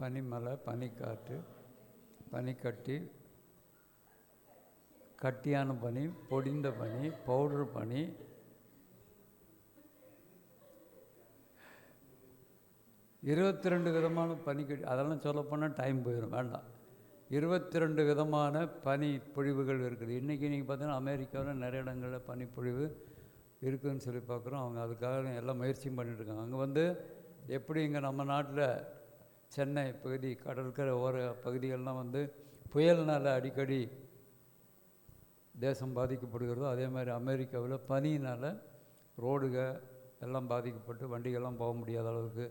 பனிமலை, பனிக்காற்று, பனிக்கட்டி, கட்டியான பனி, பொடிந்த பனி, பவுடர் பனி, இருபத்தி 22 விதமான பனிக்கட்டி. அதெல்லாம் சொல்லப்போனால் டைம் போயிடும், வேண்டாம். 22 விதமான பனி பொழிவுகள் இருக்குது. இன்றைக்கி நீங்கள் பார்த்தீங்கன்னா அமெரிக்காவில் நிறைய இடங்களில் பனிப்பொழிவு இருக்குதுன்னு சொல்லி பார்க்குறோம். அவங்க அதுக்காக எல்லாம் முயற்சியும் பண்ணிட்டுருக்காங்க. அங்கே வந்து எப்படி இங்கே நம்ம நாட்டில் சென்னை பகுதி, கடற்கரை ஓர பகுதிகள்லாம் வந்து புயல்னால் அடிக்கடி தேசம் பாதிக்கப்படுகிறதோ, அதே மாதிரி அமெரிக்காவில் பனியினால் ரோடுக எல்லாம் பாதிக்கப்பட்டு வண்டிகள்லாம் போக முடியாத அளவுக்கு.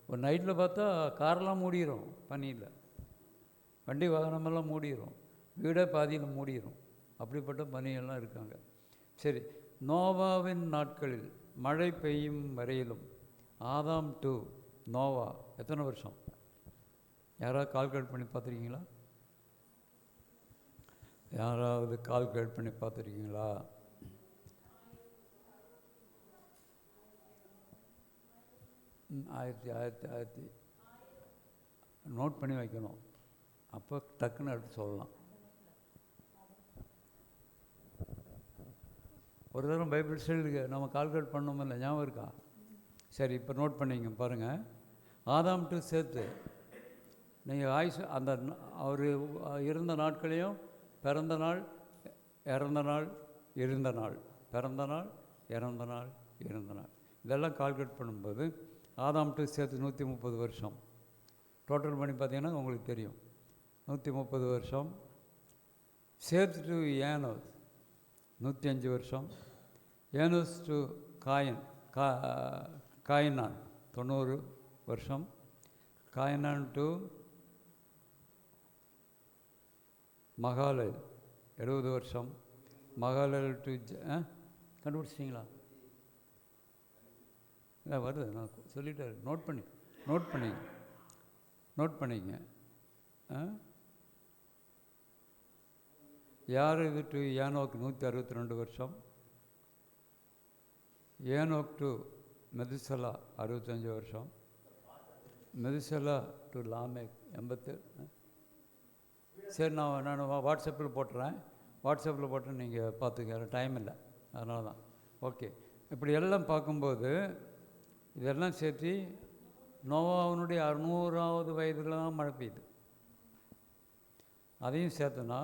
ஒரு நைட்டில் பார்த்தா காரெலாம் மூடிடும், பனியில் வண்டி வாகனமெல்லாம் மூடிடும், வீடே பாதியில் மூடிடும். அப்படிப்பட்ட பனியெல்லாம் இருக்காங்க. சரி, நோவாவின் நாட்களில் மழை பெய்யும் வரையிலும் ஆதாம் டு நோவா எத்தனை வருஷம்? யாராவது கால்குலேட் பண்ணி பார்த்துருக்கீங்களா? யாராவது கால்குலேட் பண்ணி பார்த்துருக்கீங்களா? ஆயிரத்தி நோட் பண்ணி வைக்கணும். அப்போ டக்குன்னு எடுத்து சொல்லலாம். ஒரு தரம் பைபிள் ஸ்டடிக்கு நம்ம கால்குலேட் பண்ணோம் இல்லை, ஞாபகம் இருக்கா? சரி, இப்போ நோட் பண்ணிங்க பாருங்கள். ஆதாம் டு சேர்த்து நீங்கள் ஆயுசு அந்த அவர் இருந்த நாட்களையும், பிறந்த நாள், இறந்த நாள், இருந்த நாள், பிறந்த நாள், இறந்த நாள், இருந்த நாள், இதெல்லாம் கால்குலேட் பண்ணும்போது ஆதாம் டு சேர்த்து 130 வருஷம். டோட்டல் பண்ணி பார்த்தீங்கன்னா உங்களுக்கு தெரியும், 130 வருஷம். சேத் டு ஏனோஸ் 105 வருஷம். ஏனோஸ் டு காயினான் 90 வருஷம். காயினான் டு மகாலேல் 70 வருஷம். மகாலேல் டு கண்டுபிடிச்சிட்டிங்களா? இல்லை வருது, நான் சொல்லிட்டாரு. நோட் பண்ணிங்க. யார் இது டு ஏனோக்கு 162 வருஷம். ஏனோக் டு மெதுசலா 65 வருஷம். Methuselah to லாமேக் 80. சரி, நான் வாட்ஸ்அப்பில் போட்டுறேன், நீங்கள் பார்த்துக்க. டைம் இல்லை, அதனால தான். ஓகே, இப்படி எல்லாம் பார்க்கும்போது இதெல்லாம் சேர்த்து நோவாவினுடைய 600வது வயதில் தான் மழை பெய்யுது. அதையும் சேர்த்துனா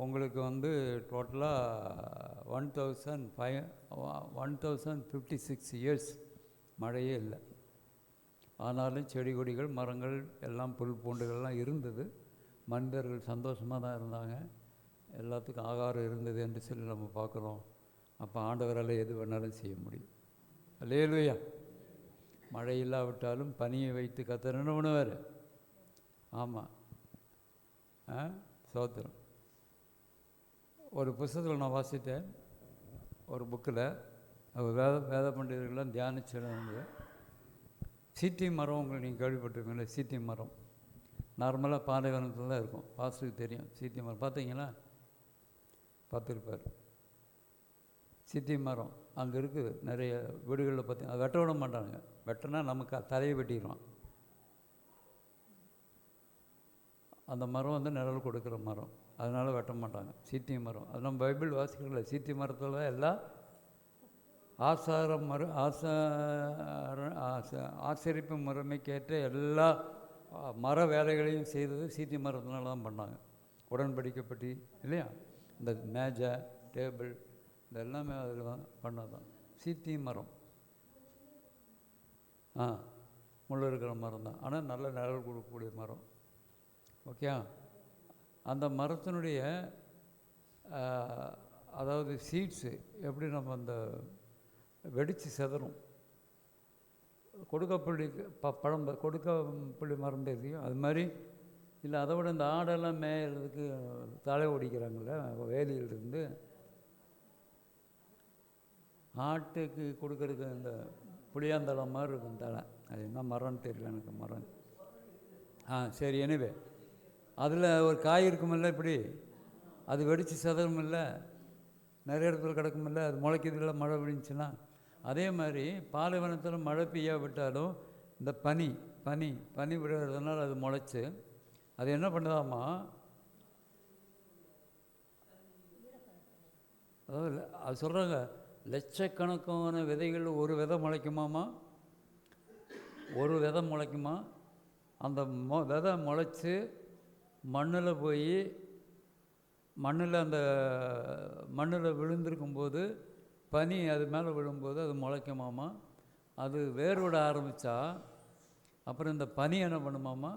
உங்களுக்கு வந்து டோட்டலாக 1056 இயர்ஸ் மழையே இல்லை. ஆனாலும் செடி கொடிகள் மரங்கள் எல்லாம் புல் பூண்டுகள்லாம் இருந்தது. மனிதர்கள் சந்தோஷமாக தான் இருந்தாங்க. எல்லாத்துக்கும் ஆகாரம் இருந்தது என்று சொல்லி நம்ம பார்க்குறோம். அப்போ ஆண்டவரால் எது வேணாலும் செய்ய முடியும். அல்லேலூயா. மழை இல்லாவிட்டாலும் பனியை வைத்து கர்த்தர் என்ன பண்ணுவார்? ஆமாம், சோத்திரம். ஒரு புத்தகத்தில் நான் வாசித்தேன், ஒரு புக்கில் வேத பண்டிதர்கள்லாம் தியானிச்சிருந்தது. சீத்தி மரம் உங்களுக்கு நீங்கள் கேள்விப்பட்டிருக்கீங்களே? சீத்தி மரம் நார்மலாக பாலைவனத்தில் தான் இருக்கும். பாஸ்டருக்கு தெரியும். சீத்தி மரம் பார்த்தீங்களா? பார்த்துருப்பார். சீத்தி மரம் அங்கே இருக்குது நிறைய வீடுகளில். பார்த்தீங்கன்னா அதை வெட்ட விட மாட்டாங்க. வெட்டினா நமக்கு தலையை வெட்டிடுவான். அந்த மரம் வந்து நிழல் கொடுக்குற மரம், அதனால் வெட்ட மாட்டாங்க. சீத்தி மரம் அது நம்ம பைபிள் வாசிக்கல. சீத்தி மரத்தில் எல்லாம் ஆசரிப்பு முறைமைக்கேற்ற எல்லா மர வேலைகளையும் செய்தது சீத்தி மரத்தினால தான் பண்ணாங்க. உடன்படிக்கைப்பட்டி இல்லையா, இந்த மேஜை டேபிள் இதெல்லாமே அதில் தான் பண்ணது தான் சீத்தி மரம். முள் இருக்கிற மரம் தான், ஆனால் நல்ல நிழல் கொடுக்கக்கூடிய மரம். ஓகே. அந்த மரத்தினுடைய அதாவது சீட்ஸு எப்படி நம்ம அந்த வெடித்து செதறும். கொடுக்கப்புள்ளி பழம் கொடுக்கப்புள்ளி மரம் தெரியும் அது மாதிரி இல்லை. அதை விட இந்த ஆடெல்லாம் மேயறதுக்கு தலை ஓடிக்கிறாங்கள வேலியிலிருந்து, ஆட்டுக்கு கொடுக்கறதுக்கு இந்த புளியாந்தளம் மாதிரி இருக்கும் தலை. அது என்ன மரம்னு தெரியல எனக்கு. மரம் சரி. எனவே அதில் ஒரு காய் இருக்குமில்ல, இப்படி அது வெடித்து சதறுமில்ல, நிறைய இடத்துல கிடக்குமில்ல, அது முளைக்கிறதுல மழை விழுந்துச்சுன்னா. அதே மாதிரி பாலைவனத்தில் மழை பெய்யா விட்டாலும் இந்த பனி விடுறதுனால அது முளைச்சி அது என்ன பண்ணுதாமா, அதாவது அது சொல்கிறாங்க லட்சக்கணக்கான விதைகள் ஒரு விதை முளைக்குமாமா. ஒரு விதை முளைக்குமா. அந்த விதை முளைச்சி மண்ணில் போய் அந்த மண்ணில் விழுந்திருக்கும்போது பனி அது மேலே விழும்போது அது முளைக்குமாமா. அது வேர் விட ஆரம்பித்தா அப்புறம் இந்த பனி என்ன பண்ணுமாமா,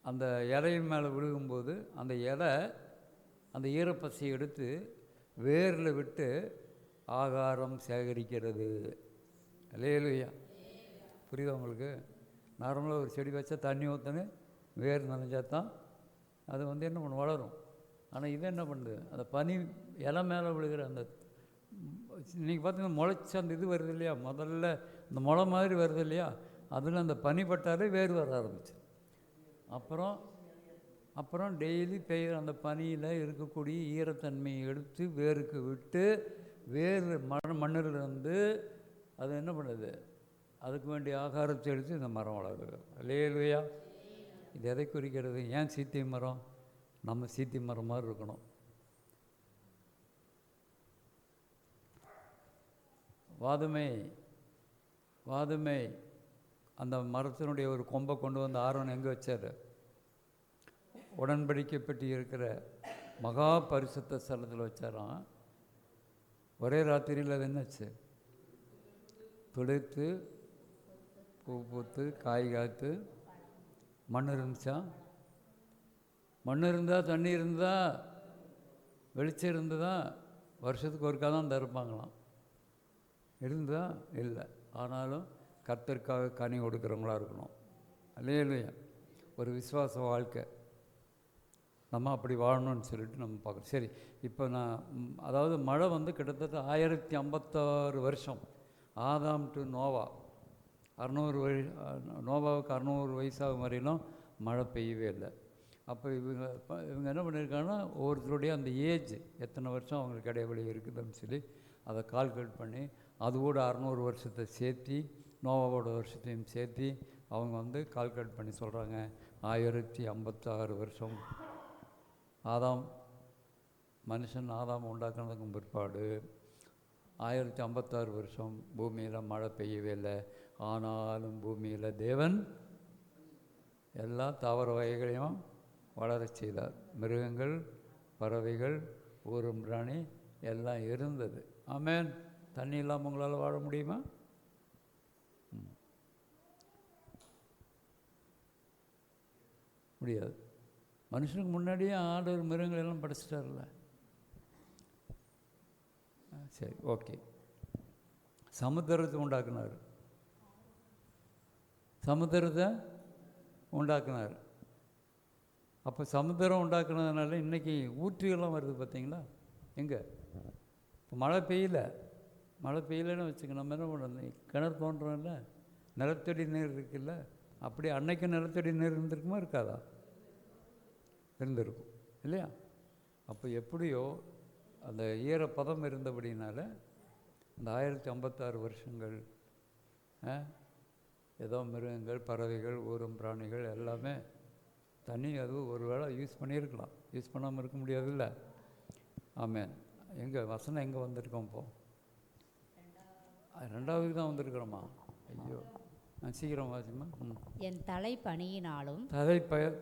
அந்த இலையின் மேலே விழுகும்போது அந்த இலை அந்த ஈரப்பசையை எடுத்து வேரில் விட்டு ஆகாரம் சேகரிக்கிறது. அல்லேலூயா. புரியுதா உங்களுக்கு? நார்மலாக ஒரு செடி வச்சா தண்ணி ஊற்றனு வேர் நனைஞ்சா தான் அது வந்து என்ன பண்ணும், வளரும். ஆனால் இது என்ன பண்ணுது, அந்த பனி இலை மேலே விழுகிற அந்த நீங்கள் பார்த்தீங்கன்னா முளைச்சி அந்த இது வருது இல்லையா, முதல்ல இந்த முளை மாதிரி வருது இல்லையா, அதில் அந்த பனி பட்டாலே வேர் வர ஆரம்பிச்சு. அப்புறம் டெய்லி பெய்கிற அந்த பனியில் இருக்கக்கூடிய ஈரத்தன்மையை எடுத்து வேருக்கு விட்டு வேர் மண்ணிலிருந்து அது என்ன பண்ணுது, அதுக்கு வேண்டிய ஆகாரத்தை எடுத்து இந்த மரம் வளருது. அல்லேலூயா. இது எதை குறிக்கிறது? ஏன் சீத்தி மரம்? நம்ம சீத்தி மரம் மாதிரி இருக்கணும். வாதுமை அந்த மரத்தினுடைய ஒரு கொம்பை கொண்டு வந்து ஆரோன் எங்கே வச்சார்? உடன்படிக்கைப்பட்டி இருக்கிற மகா பரிசுத்த ஸ்தலத்தில் வச்சாராம். ஒரே ராத்திரியில் அது என்னாச்சு, துடைத்து பூ பூத்து காய் காத்து. மண் இருந்துச்சா? மண் இருந்தால், தண்ணி இருந்தால், வெளிச்சம் இருந்ததா, வருஷத்துக்கு ஒருக்கா தான் தருப்பாங்களாம். இருந்தா இல்லை. ஆனாலும் கர்த்தருக்காக கனி கொடுக்குறவங்களா இருக்கணும். அல்லேலூயா. ஒரு விசுவாச வாழ்க்கை நம்ம அப்படி வாழணும்னு சொல்லிட்டு நம்ம பார்க்குறோம். சரி, இப்போ நான் அதாவது மழை வந்து கிட்டத்தட்ட 1056 வருஷம் ஆதாம் டு நோவா 600 நோவாவுக்கு 600 வயசாகும் வரையிலும் மழை பெய்யவே இல்லை. அப்போ இவங்க என்ன பண்ணியிருக்காங்கன்னா, ஒவ்வொருத்தருடைய அந்த ஏஜ் எத்தனை வருஷம் அவங்களுக்கு இடைவெளி இருக்குதுன்னு சொல்லி அதை கால்குலேட் பண்ணி அதோட 600 வருஷத்தை சேர்த்தி நோவாவோட வருஷத்தையும் சேர்த்தி அவங்க வந்து கால்குலேட் பண்ணி சொல்கிறாங்க 1056 வருஷம் மனுஷன் ஆதாம் உண்டாக்குனதுக்கும் பிற்பாடு 1056 வருஷம் பூமியில் மழை பெய்யவே இல்லை. ஆனாலும் பூமியில் தேவன் எல்லா தாவர வகைகளையும் வளரச் செய்தார். மிருகங்கள், பறவைகள், ஊரும் பிராணி எல்லாம் இருந்தது. ஆமென். தண்ணி இல்லாமல் உங்களால் வாழ முடியுமா? முடியாது. மனுஷனுக்கு முன்னாடியே ஆண்டவர் மிருகங்கள் எல்லாம் படைச்சிட்டார்ல. சரி, ஓகே. சமுத்திரத்தை உண்டாக்குனார். சமுத்திரத்தை உண்டாக்குனார். அப்போ சமுத்திரம் உண்டாக்குனதுனால இன்றைக்கி ஊற்றுகள்லாம் வருது பார்த்தீங்களா? எங்கே? இப்போ மழை பெய்யலன்னு வச்சுக்க, நம்ம என்ன பண்ணுறோம்? கிணறு தோன்றோம்ல, நிலத்தடி நீர் இருக்குல்ல, அப்படி அன்னைக்கு நிலத்தடி நீர் இருந்திருக்குமா இருக்காதா? இருந்திருக்கும் இல்லையா? அப்போ எப்படியோ அந்த ஈரப்பதம் இருந்தபடினால இந்த 1056 வருஷங்கள் ஏதோ மிருகங்கள், பறவைகள், ஊரும் பிராணிகள் எல்லாமே தண்ணி அது ஒரு வேளை யூஸ் பண்ணியிருக்கலாம், யூஸ் பண்ணாமல் இருக்க முடியாதுல்ல. ஆமென். எங்கே வசனம் எங்கே வந்திருக்கோம்? இப்போது 2வது தான் வந்திருக்கிறோமா? ஐயோ, நான் சீக்கிரம் வாசிமா. என் தலை பனியினாலும்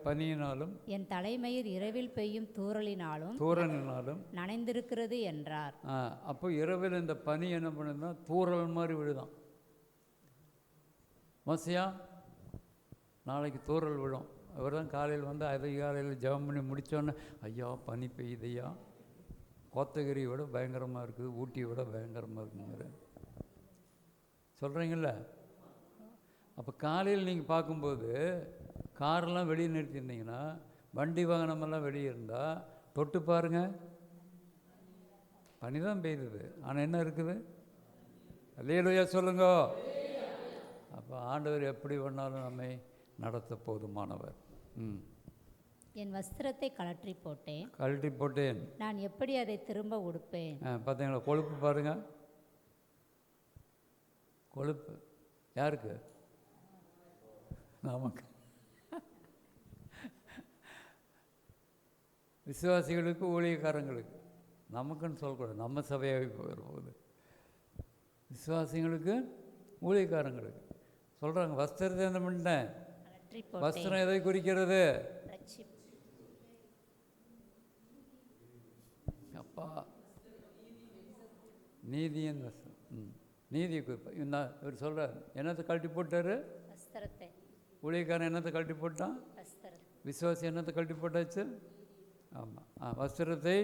பனியினாலும் என் தலைமயிர் இரவில் பெய்யும் தூறலினாலும் நனைந்திருக்கிறது என்றார். அப்போ இரவில் இந்த பனி என்ன பண்ணுதுன்னா தூறல் மாதிரி விழுதான். மோசையா, நாளைக்கு தூறல் விழும். அவர் தான் காலையில் வந்து அதிகாலையில் ஜெபம் பண்ணி முடித்தோன்னே, ஐயா பனி பெய்யுதையா, கோத்தகிரியை விட பயங்கரமாக இருக்குது, ஊட்டியை விட பயங்கரமாக இருக்குங்கிற சொல்கிறீங்கள. அப்போ காலையில் நீங்கள் பார்க்கும்போது காரெல்லாம் வெளியே நிறுத்தியிருந்தீங்கன்னா, வண்டி வாகனமெல்லாம் வெளியே இருந்தால் தொட்டு பாருங்கள், பனி தான் பெய்யுது. ஆனால் என்ன இருக்குது? அல்லேலூயா சொல்லுங்க. அப்போ ஆண்டவர் எப்படி வேணாலும் நம்மை நடத்த போதுமானவர். என் வஸ்திரத்தை கழற்றி போட்டேன், நான் எப்படி அதை திரும்ப உடுப்பேன்? பார்த்தீங்களா? கொழுப்பு பாருங்க, கொழுப்பு யாருக்கு? நமக்கு. விசுவாசிகளுக்கு, ஊழியக்காரங்களுக்கு. நமக்குன்னு சொல்லக்கூடாது, நம்ம சபையாக வரும்போது விசுவாசிகளுக்கு, ஊழியக்காரங்களுக்கு சொல்கிறாங்க. வஸ்திரத்தை என்ன பண்ணிட்டேன்? வஸ்திரம் எதை குறிக்கிறது? அப்பா, நீதியின் வஸ்திரம், நீதியை குறிப்பா. இவர் சொல்கிறார், என்னத்தை கழட்டி போட்டார்? ஊழியக்காரன் என்னத்தை கழட்டி போட்டான்? விசுவாசி என்னத்தை கழட்டி போட்டாச்சு? ஆமாம், வஸ்திரத்தை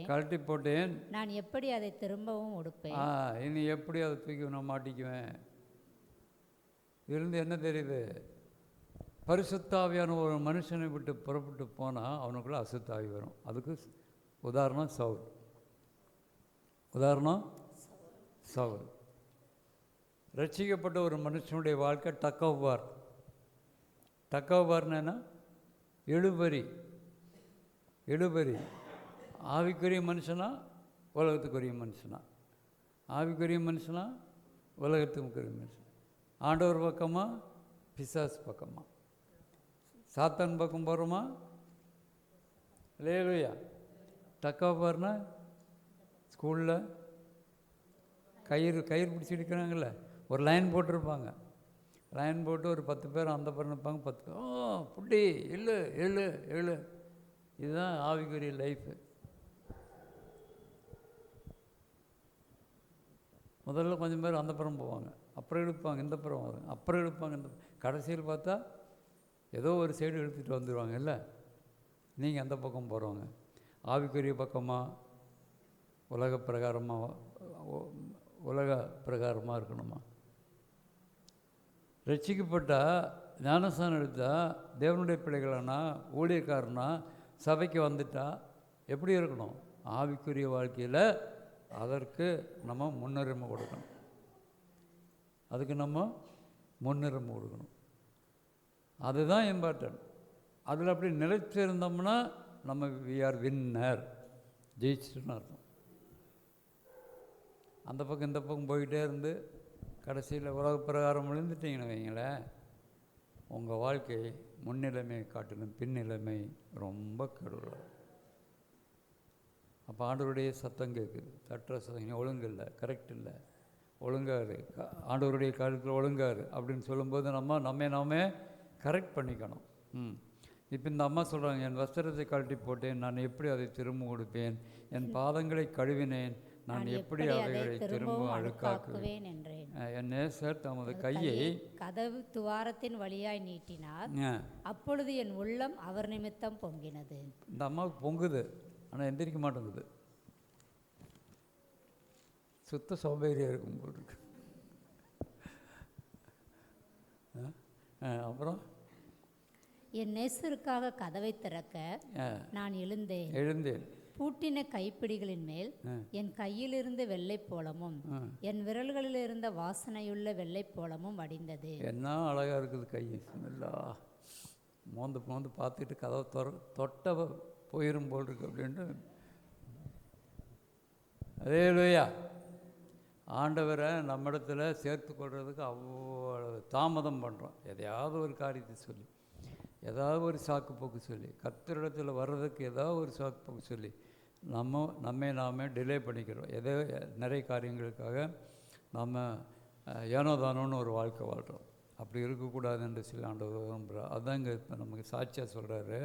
கழட்டி போட்டேன், நான் எப்படி அதை திரும்பவும் உடுப்பேன்? இனி எப்படி அதை தூக்கி நான் மாட்டிக்குவேன்? இருந்து என்ன தெரியுது? பரிசுத்தாவியான ஒரு மனுஷனை விட்டு புறப்பட்டு போனால் அவனுக்குள்ளே அசுத்தாவி வரும். அதுக்கு உதாரணம் சவுல். ரட்சிக்கப்பட்ட ஒரு மனுஷனுடைய வாழ்க்கை டக்கோபார்னா எழுபறி. ஆவிக்குரிய மனுஷனா உலகத்துக்குரிய மனுஷனா? ஆவிக்குரிய மனுஷனா உலகத்துக்குரிய மனுஷன்? ஆண்டவர் பக்கமா பிசாசு பக்கமா? சாத்தான் பக்கம் போகிறோமா? இல்லையா? டக்கோபார்னா ஸ்கூலில் கயிறு பிடிச்சி எடுக்கிறாங்கல்ல, ஒரு லைன் போட்டிருப்பாங்க. லைன் போட்டு ஒரு 10 பேர் அந்த பேர் நிற்பாங்க. 10 பேர் புட்டி எழு. இதுதான் ஆவிக்குரிய லைஃபு. முதல்ல கொஞ்சம் பேர் அந்த புறம் போவாங்க, அப்புறம் இழுப்பாங்க இந்த புறம் வருவாங்க, அப்புறம் இழுப்பாங்க இந்த. கடைசியில் பார்த்தா ஏதோ ஒரு சைடு இழுத்துட்டு வந்துடுவாங்க. இல்லை, நீங்கள் அந்த பக்கம் போகிறவங்க ஆவிக்குரிய பக்கமாக உலக பிரகாரமாக இருக்கணுமா? ரட்சிக்கப்பட்டால், ஞானஸ்தானம் எடுத்தால், தேவனுடைய பிள்ளைகளானா, ஊழியக்காரனா, சபைக்கு வந்துட்டால் எப்படி இருக்கணும்? ஆவிக்குரிய வாழ்க்கையில் அதற்கு நம்ம முன்னுரிமை கொடுக்கணும். அதுதான் இம்பார்ட்டன்ட். அதில் அப்படி நிலைச்சு இருந்தோம்னா நம்ம வி ஆர் வின்னர், ஜெயிச்சுட்டுன்னு அர்த்தம். அந்த பக்கம் இந்த பக்கம் போய்கிட்டே இருந்து கடைசியில் உலக பிரகாரம் விழுந்துட்டிங்கன்னு வைங்களேன், உங்கள் வாழ்க்கை முன்னிலைமை காட்டிலும் பின்னிலைமை ரொம்ப கெடுதல். அப்போ ஆண்டவருடைய சத்தம் கேட்குது, தட்டுற சத்தம் ஒழுங்கு இல்லை, கரெக்ட் இல்லை, ஒழுங்காரு, ஆண்டவருடைய காரியத்தில் ஒழுங்காரு அப்படின்னு சொல்லும்போது நாமே கரெக்ட் பண்ணிக்கணும். இப்போ இந்த அம்மா சொல்கிறாங்க, என் வஸ்திரத்தை கழட்டி போட்டேன், நான் எப்படி அதை திரும்ப கொடுப்பேன், என் பாதங்களை கழுவினேன், நான் எப்படி அவைகளை திரும்ப அழுக்காக்குவேன் என்றேன். என் நேசர் தமது கையை கதவு துவாரத்தின் வழியாய் நீட்டினார். அப்பொழுது என் உள்ளம் அவர் நிமித்தம் பொங்கினது. இந்த அம்மாவுக்கு பொங்குது, ஆனால் எந்திரிக்க மாட்டேங்குது. சுத்த சோம்பேறியாக இருக்கும் போது. அப்புறம் என் நேசருக்காக கதவை திறக்க நான் எழுந்தேன். பூட்டின கைப்பிடிகளின் மேல் என் கையிலிருந்து வெள்ளைப்போளமும் என் விரல்களில் இருந்த வாசனையுள்ள வெள்ளைப்போளமும் வடிந்தது. என்ன அழகா இருக்குது கை. மோந்து பார்த்துட்டு கதவை தொட்ட போயிரும் போல் இருக்கு அப்படின்ட்டு. அல்லேலூயா. ஆண்டவரை நம்மிடத்தில் சேர்த்து கொள்றதுக்கு அவ்வளோ தாமதம் பண்ணுறோம். எதையாவது ஒரு காரியத்தை சொல்லி, ஏதாவது ஒரு சாக்கு போக்கு சொல்லி, கர்த்தரிடத்தில் வர்றதுக்கு ஏதாவது ஒரு சாக்கு போக்கு சொல்லி நாமே டிலே பண்ணிக்கிறோம். நிறைய காரியங்களுக்காக நம்ம ஏனோதானோன்னு ஒரு வாழ்க்கை வாழ்கிறோம். அப்படி இருக்கக்கூடாது என்று சொல்லி ஆண்டவர் விரும்புகிறார். அதுதான் இங்கே இப்போ நமக்கு சாட்சியாக சொல்கிறாரு.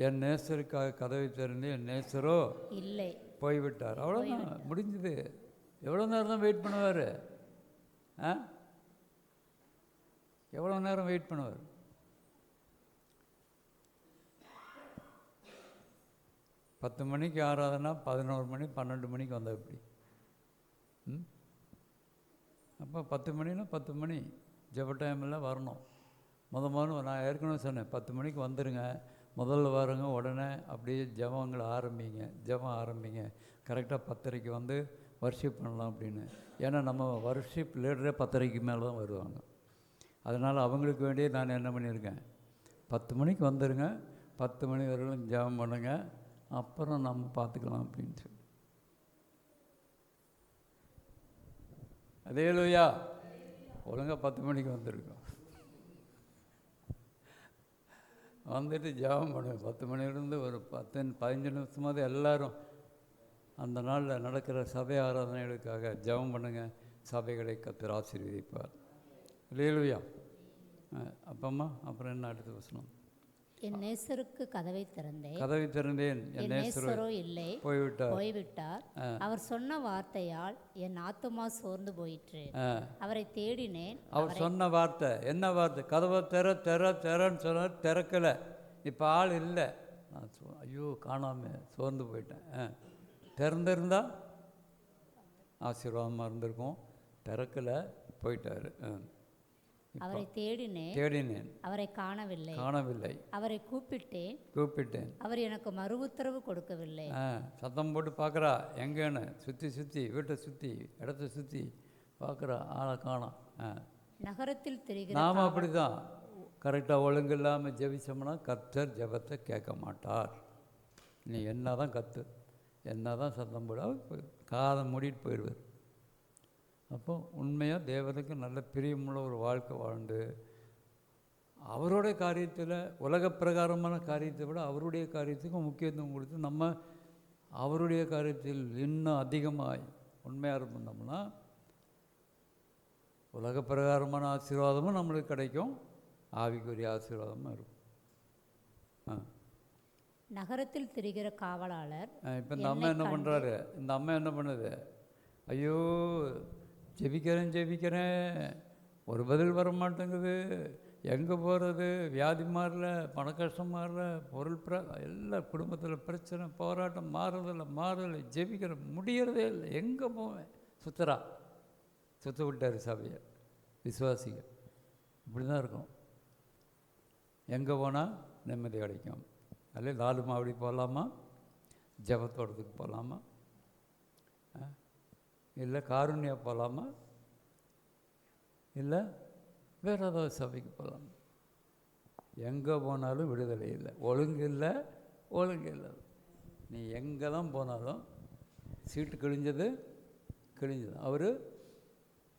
என் நேசருக்காக கதவை திறந்து என் நேசரோ இல்லை போய்விட்டார். அவ்வளோதான், முடிஞ்சுது. எவ்வளோ நேரம் தான் வெயிட் பண்ணுவார்? எவ்வளோ நேரம் வெயிட் பண்ணுவார்? பத்து மணிக்கு ஆராதனா 11 மணி 12 மணிக்கு வந்தால் எப்படி? அப்போ 10 மணினா 10 மணி ஜெப டைமில் வரணும். முதல்ல நான் ஏற்கனவே சொன்னேன், 10 மணிக்கு வந்துடுங்க, முதல்ல வருங்க, உடனே அப்படியே ஜெபங்களை ஆரம்பிங்க. கரெக்டாக 10:30 வந்து வர்ஷிப் பண்ணலாம் அப்படின்னு. ஏன்னா நம்ம வர்ஷிப் லீடரே 10:30 மேலே தான் வருவாங்க. அதனால் அவங்களுக்கு வேண்டிய நான் என்ன பண்ணியிருக்கேன், 10 மணிக்கு வந்துடுங்க, 10 மணி வரையிலும் ஜெபம் பண்ணுங்க, அப்புறம் நம்ம பார்த்துக்கலாம் அப்படின்னு சொல்லி. அல்லேலூயா. ஒழுங்காக 10 மணிக்கு வந்துருக்கோம். வந்துட்டு ஜெபம் பண்ணுவேன். 10 மணிலேருந்து ஒரு 10-15 நிமிஷமாவது எல்லோரும் அந்த நாளில் நடக்கிற சபை ஆராதனைகளுக்காக ஜெபம் பண்ணுங்கள். சபைகளை கர்த்தர் ஆசீர்வதிப்பார். அல்லேலூயா. அப்பம்மா அப்புறம் என்ன அடுத்த வசனம்? என் நேசருக்கு கதவை திறந்தேன், என் நேசரோ இல்லை போய்விட்டார். அவர் சொன்ன வார்த்தையால் என் ஆத்துமா சோர்ந்து போயிற்று. அவரை தேடினேன். அவர் சொன்ன வார்த்தை என்ன வார்த்தை? கதவை திறன்னு சொன்னார், திறக்கலை. இப்போ ஆள் இல்லை. நான் ஐயோ காணாம சோர்ந்து போயிட்டேன். திறந்திருந்தா ஆசீர்வாதமாக இருந்திருக்கும். திறக்கலை, போயிட்டார். அவரை தேடினேன், அவரை காணவில்லை. அவரை கூப்பிட்டேன், அவர் எனக்கு மறு உத்தரவு கொடுக்கவில்லை. சத்தம் போட்டு பார்க்குறா, எங்கன்னு சுற்றி வீட்டை சுற்றி இடத்த சுற்றி பார்க்குறா, ஆளை காணோம். நகரத்தில் தெரிகிற நாம் அப்படி தான் கரெக்டாக ஒழுங்கு இல்லாமல் ஜெபிச்சோம்னா கர்த்தர் ஜெபத்தை கேட்க மாட்டார். நீ என்ன தான் என்ன தான் சத்தம் போட காதை மூடிட்டு போயிடுவார். அப்போ உண்மையாக தேவனுக்கு நல்ல பிரியமுள்ள ஒரு வாழ்க்கை வாழ்ந்து அவருடைய காரியத்தில் உலக பிரகாரமான காரியத்தை விட அவருடைய காரியத்துக்கும் முக்கியத்துவம் கொடுத்து நம்ம அவருடைய காரியத்தில் இன்னும் அதிகமாக உண்மையாக இருந்தோம்னா உலக பிரகாரமான ஆசீர்வாதமும் நம்மளுக்கு கிடைக்கும், ஆவிக்குரிய ஆசீர்வாதமும் இருக்கும். நகரத்தில் திரிகிற காவலாளர் இப்போ இந்த அம்மா என்ன பண்ணுறாரு? இந்த அம்மா என்ன பண்ணுது? ஐயோ ஜெபிக்கிறேன், ஒரு பதில் வர மாட்டேங்குது, எங்கே போகிறது, வியாதி மாறல, பண கஷ்டம் மாறல, பொருள் எல்லாம் குடும்பத்தில் பிரச்சனை, போராட்டம், மாறுதலை ஜெபிக்கிற முடியறதே இல்லை, எங்கே போவேன்? சுத்த விட்டார் சபையை. விசுவாசிங்க இப்படி தான் இருக்கும். எங்கே போனால் நிம்மதி கிடைக்கும்? அல்ல 4 மாவடி போகலாமா, ஜபத்தோட்டத்துக்கு போகலாமா, இல்லை காருண்யா போகலாமா, இல்லை வேறு ஏதாவது சபைக்கு போகலாமா? எங்கே போனாலும் விடுதலை இல்லை, ஒழுங்கு இல்லை. நீ எங்கே தான் போனாலும் சீட்டு கிழிஞ்சது. அவர்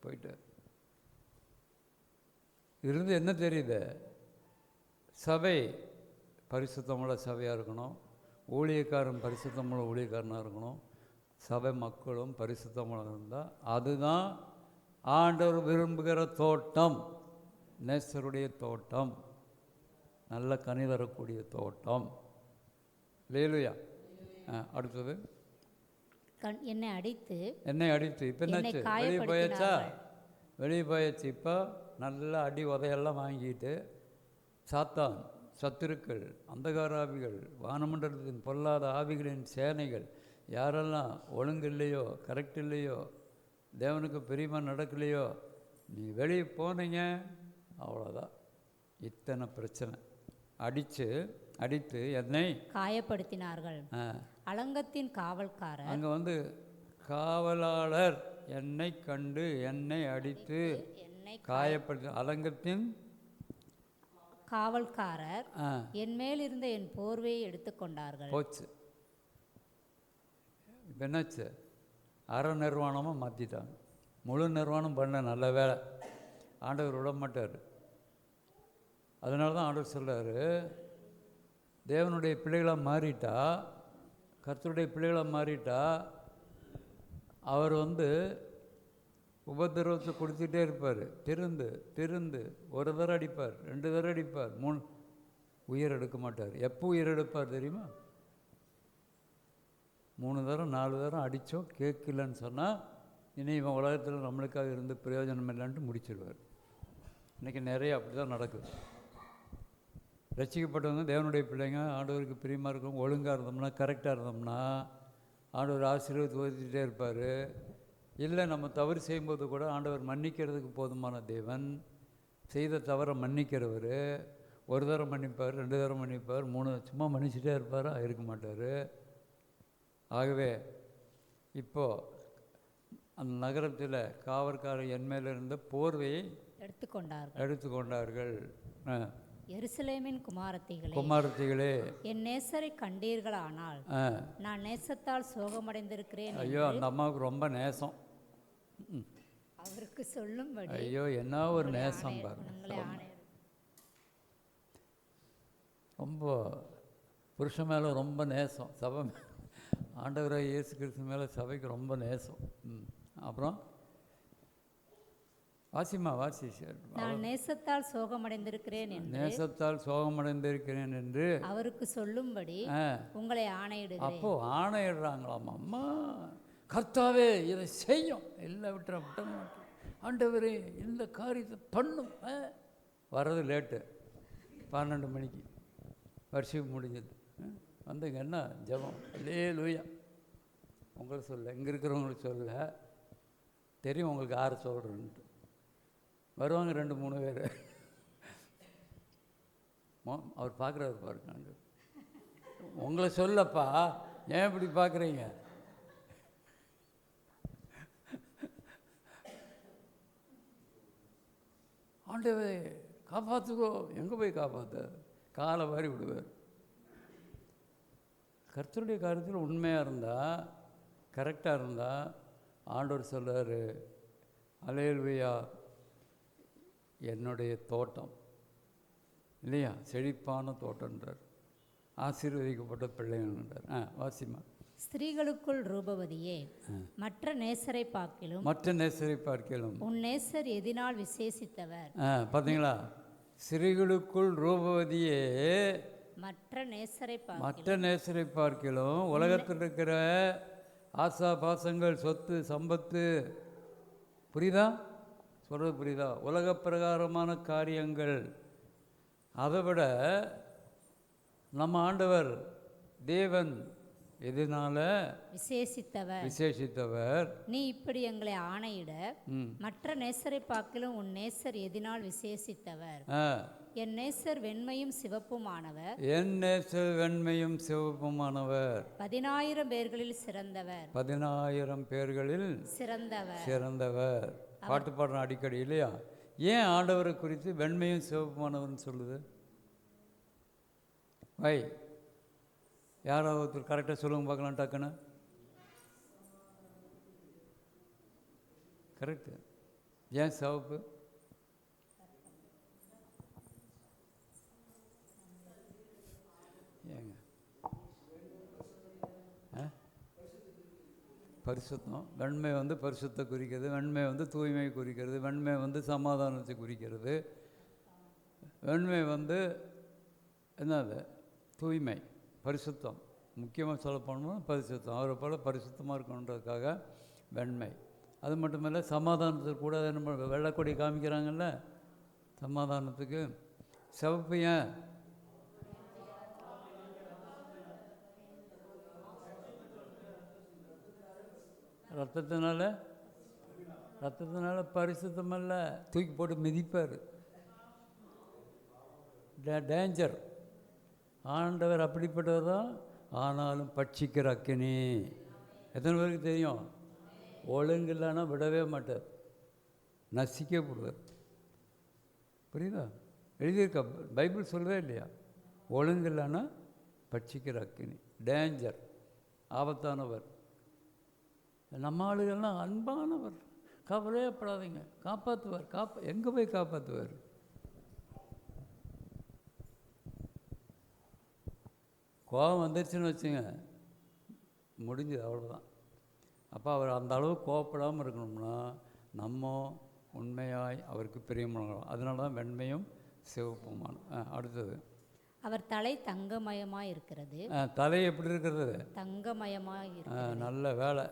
போயிட்டார். இருந்து என்ன தெரியுது? சபை பரிசுத்தமுள்ள சபையாக இருக்கணும், ஊழியக்காரன் பரிசுத்தமுள்ள ஊழியக்காரனாக இருக்கணும், சபை மக்களும் பரிசுத்தமாக இருந்தால் அதுதான் ஆண்டவர் விரும்புகிற தோட்டம். நேசருடைய தோட்டம், நல்ல கனி தரக்கூடிய தோட்டம். லேலுயா. அடுத்தது என்னை அடித்து இப்போ என்னாச்சு? வெளியே போயாச்சா? வெளியே போயாச்சு. இப்போ நல்லா அடி உதையெல்லாம் வாங்கிட்டு சாத்தான், சத்துருக்கள், அந்தகார ஆவிகள், வானமண்டலத்தின் பொல்லாத ஆவிகளின் சேனைகள், யாரெல்லாம் ஒழுங்கு இல்லையோ, கரெக்ட் இல்லையோ, தேவனுக்கு பிரியமாக நடக்கலையோ, நீங்கள் வெளியே போனீங்க, அவ்வளோதான். இத்தனை பிரச்சனை. அடித்து என்னை காயப்படுத்தினார்கள். அலங்கத்தின் காவல்காரர், அங்கே காவலாளர் என்னை கண்டு என்னை அடித்து காயப்படுத்தி, அலங்கத்தின் காவல்காரர் என் மேல் இருந்த என் போர்வையை எடுத்துக்கொண்டார்கள். போச்சு. இப்போ என்னாச்சு? அரை நிர்வாணமாக மாற்றிட்டாங்க. முழு நிர்வாணம் பண்ண நல்ல வேலை. ஆண்டவர் விட மாட்டார். அதனால தான் ஆண்டவர் சொல்கிறார், தேவனுடைய பிள்ளைகளாக மாறிட்டா, கர்த்தருடைய பிள்ளைகளாக மாறிட்டா, அவர் உபதிரவத்தை கொடுத்துட்டே இருப்பார். திருந்து ஒரு தடவை அடிப்பார், 2 தடவை அடிப்பார், 3 உயிர் எடுக்க மாட்டார். எப்போ உயிர் எடுப்பார் தெரியுமா? 3 தடவை 4 தடவை அடித்தோம் கேட்கலன்னு சொன்னால், இனி இவன் உலகத்தில் நம்மளுக்காக இருந்து பிரயோஜனம் இல்லைன்ட்டு முடிச்சிடுவார். இன்றைக்கி நிறைய அப்படி தான் நடக்குது. ரசிக்கப்பட்டவங்க தேவனுடைய பிள்ளைங்க, ஆண்டவருக்கு பிரியமாக இருக்கவங்க, ஒழுங்காக இருந்தோம்னா, கரெக்டாக இருந்தோம்னா, ஆண்டவர் ஆசீர்வாதத்தை ஓதிக்கிட்டே இருப்பார். இல்லை, நம்ம தவறு செய்யும்போது கூட ஆண்டவர் மன்னிக்கிறதுக்கு போதுமான தேவன். செய்த தவறை மன்னிக்கிறவர். ஒரு தடவை மன்னிப்பார், 2 தடவை மன்னிப்பார், 3 சும்மா மன்னிச்சுட்டே இருப்பார், இருக்க மாட்டார். ஆகவே இப்போது அந்த நகரத்தில் காவற்காரர் என் மேலே இருந்த போர்வையை எடுத்துக்கொண்டார்கள். எருசலேமின் குமாரத்திகளே, என் நேசரை கண்டீர்களானால் நான் நேசத்தால் சோகமடைந்திருக்கிறேன். ஐயோ, அந்த அம்மாவுக்கு ரொம்ப நேசம். அவருக்கு சொல்லும்படி, ஐயோ என்ன ஒரு நேசம் பாருங்க. ரொம்ப புருஷன் மேலே ரொம்ப நேசம். சபை ஆண்டவராக இயேசு கிறிஸ்து மேலே சபைக்கு ரொம்ப நேசம். அப்புறம் வாசி. நான் நேசத்தால் சோகமடைந்திருக்கிறேன் என்று அவருக்கு சொல்லும்படி உங்களை ஆணையிடுகிறேன். அப்போ ஆணையிடுறாங்களாம். அம்மா, கர்த்தாவே இதை செய்யும், இல்லை விட மாட்டேன், ஆண்டவரே இந்த காரியத்தை பண்ணும். வர்றது லேட்டு, 12 மணிக்கு வருஷம் முடிஞ்சது. வந்துங்க, என்ன ஜெபம், அல்லேலூயா. உங்களுக்கு சொல்ல, இங்கே இருக்கிறவங்களுக்கு சொல்ல தெரியும், உங்களுக்கு யாரை சொல்கிறேன்ட்டு. வருவாங்க 2-3 பேர். அவர் பார்க்குறாரு பாருங்க. உங்களை சொல்லப்பா, ஏன் இப்படி பார்க்குறீங்க? ஆண்டவே காப்பாற்றுக்கோ. எங்கே போய் காப்பாற்ற? காலை வாரி விடுவார். கர்த்தருடைய காரியத்தில் உண்மையாக இருந்தால், கரெக்டாக இருந்தால், ஆண்டவர் சொல்கிறார், அல்லேலூயா, என்னுடைய தோட்டம் இல்லையா, செழிப்பான தோட்டம்ன்றார், ஆசீர்வதிக்கப்பட்ட பிள்ளைங்கன்றார். வாசிமா. ஸ்திரீகளுக்குள் ரூபவதியே, மற்ற நேசரை பார்க்கிலும் உன் நேசர் எதினால் விசேஷித்தவர். பார்த்தீங்களா? ஸ்திரீகளுக்குள் ரூபவதியே, மற்ற நேசரை பார்க்கிலும் உலகத்தில் இருக்கிற ஆசா பாசங்கள், சொத்து சம்பத்து, புரியுதா சொல்கிறது? புரியுதா? உலக பிரகாரமான காரியங்கள், அதை விட நம்ம ஆண்டவர் தேவன் எதனால விசேஷித்தவர். நீ இப்படி எங்களை ஆணையிட, மற்ற நேசரை பார்க்கிலும் உன் நேசர் எதனால் விசேஷித்தவர். என் நேசர் வெண்மையும் சிவப்புமானவர். 10,000 பேர்களில் சிறந்தவர். பாட்டு பாடுறோம் அடிக்கடி இல்லையா? ஏன் ஆண்டவரை குறித்து வெண்மையும் சிவப்புமானவர்னு சொல்லுது? யாராவது ஒருத்தர் கரெக்டாக சொல்லுங்க பார்க்கலாம் டக்குன்னு. கரெக்டு. ஏன் சிவப்பு? ஏங்க பரிசுத்தம். வெண்மை வந்து பரிசுத்தை குறிக்கிறது, வெண்மை வந்து தூய்மை குறிக்கிறது, வெண்மை வந்து சமாதானத்தை குறிக்கிறது, வெண்மை வந்து என்னது தூய்மை பரிசுத்தம். முக்கியமாக சொல்ல போனோம்னா பரிசுத்தம். அவரை போல் பரிசுத்தமாக இருக்கணுன்றதுக்காக வெண்மை. அது மட்டும் இல்லை, சமாதானத்துக்கு கூட நம்ம வெள்ளைக்கொடி காமிக்கிறாங்கல்ல சமாதானத்துக்கு. சிவப்பு ஏன்? ரத்தத்தினால பரிசுத்தமல்ல, தூக்கி போட்டு மிதிப்பார். டேஞ்சர். ஆண்டவர் அப்படிப்பட்டவர் தான். ஆனாலும் பட்சிக்கிற அக்கினி. எத்தனை பேருக்கு தெரியும்? ஒழுங்கு இல்லைன்னா விடவே மாட்டார், நசிக்க போடுவார். புரியுதா? எழுதியிருக்கா, பைபிள் சொல்லவே இல்லையா? ஒழுங்கு இல்லைன்னா பட்சிக்கிற அக்கினி, டேஞ்சர், ஆபத்தானவர். நம்ம ஆளுகள்லாம் அன்பானவர், கவலையப்படாதீங்க, காப்பாற்றுவார். எங்கே போய் காப்பாற்றுவார்? கோபம் வந்துருச்சுன்னு வச்சுங்க, முடிஞ்சது, அவ்வளோதான். அப்போ அவர் அந்த அளவு கோவப்படாமல் இருக்கணும்னா நம்ம உண்மையாய் அவருக்கு பிரியமானோம். அதனால தான் வெண்மையும் சிவப்புமான. அடுத்தது, அவர் தலை தங்கமயமாக இருக்கிறது. தலை எப்படி இருக்கிறது? தங்கமயமாக இருக்கிறது. நல்ல வேலை.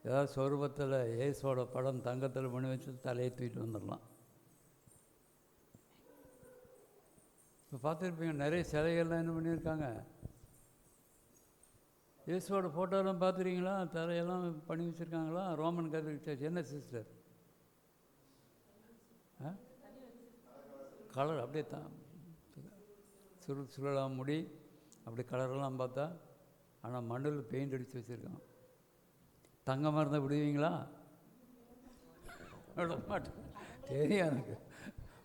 ஏதாவது சொரூபத்தில் இயேசுவோட படம் தங்கத்தில் பண்ணி வச்சு தலையை தூக்கிட்டு வந்துடலாம். இப்போ பார்த்துருப்பீங்க, நிறைய சிலைகள்லாம் என்ன பண்ணியிருக்காங்க, இயேசுவோட ஃபோட்டோலாம் பார்த்துருக்கீங்களா? தலையெல்லாம் பண்ணி வச்சுருக்காங்களா? Roman Catholic church. என்ன சிஸ்டர், கலர் அப்படியே தான் சுருளாக முடி, அப்படி கலரெல்லாம் பார்த்தா. ஆனால் மண்ணில் பெயிண்ட் அடித்து வச்சுருக்கான். தங்கமாக இருந்தால் விடுவீங்களா? விட மாட்டேன். தெரியும் எனக்கு.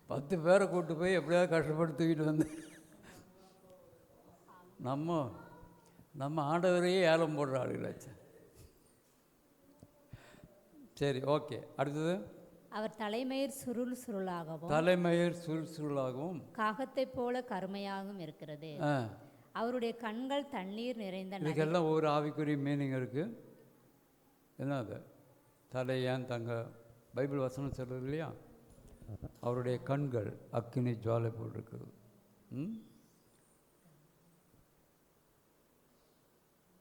10 பேரை கூப்பிட்டு போய் எப்படியாவது கஷ்டப்பட்டு தூக்கிட்டு வந்து நம்ம ஆண்டவரையே ஏலம் போடுற ஆளுகளாச்சு. சரி, ஓகே. அடுத்தது, அவர் தலைமயிர் சுருளாகவும் காகத்தை போல கருமையாகவும் இருக்கிறது. அவருடைய கண்கள் தண்ணீர் நிறைந்த. இதுக்கெல்லாம் ஒரு ஆவிக்குரிய மீனிங் இருக்குது. என்ன அது? தலை ஏன் தங்க? பைபிள் வசனம் சொல்கிறது இல்லையா? அவருடைய கண்கள் அக்கினி ஜுவாலை போட்டிருக்குது.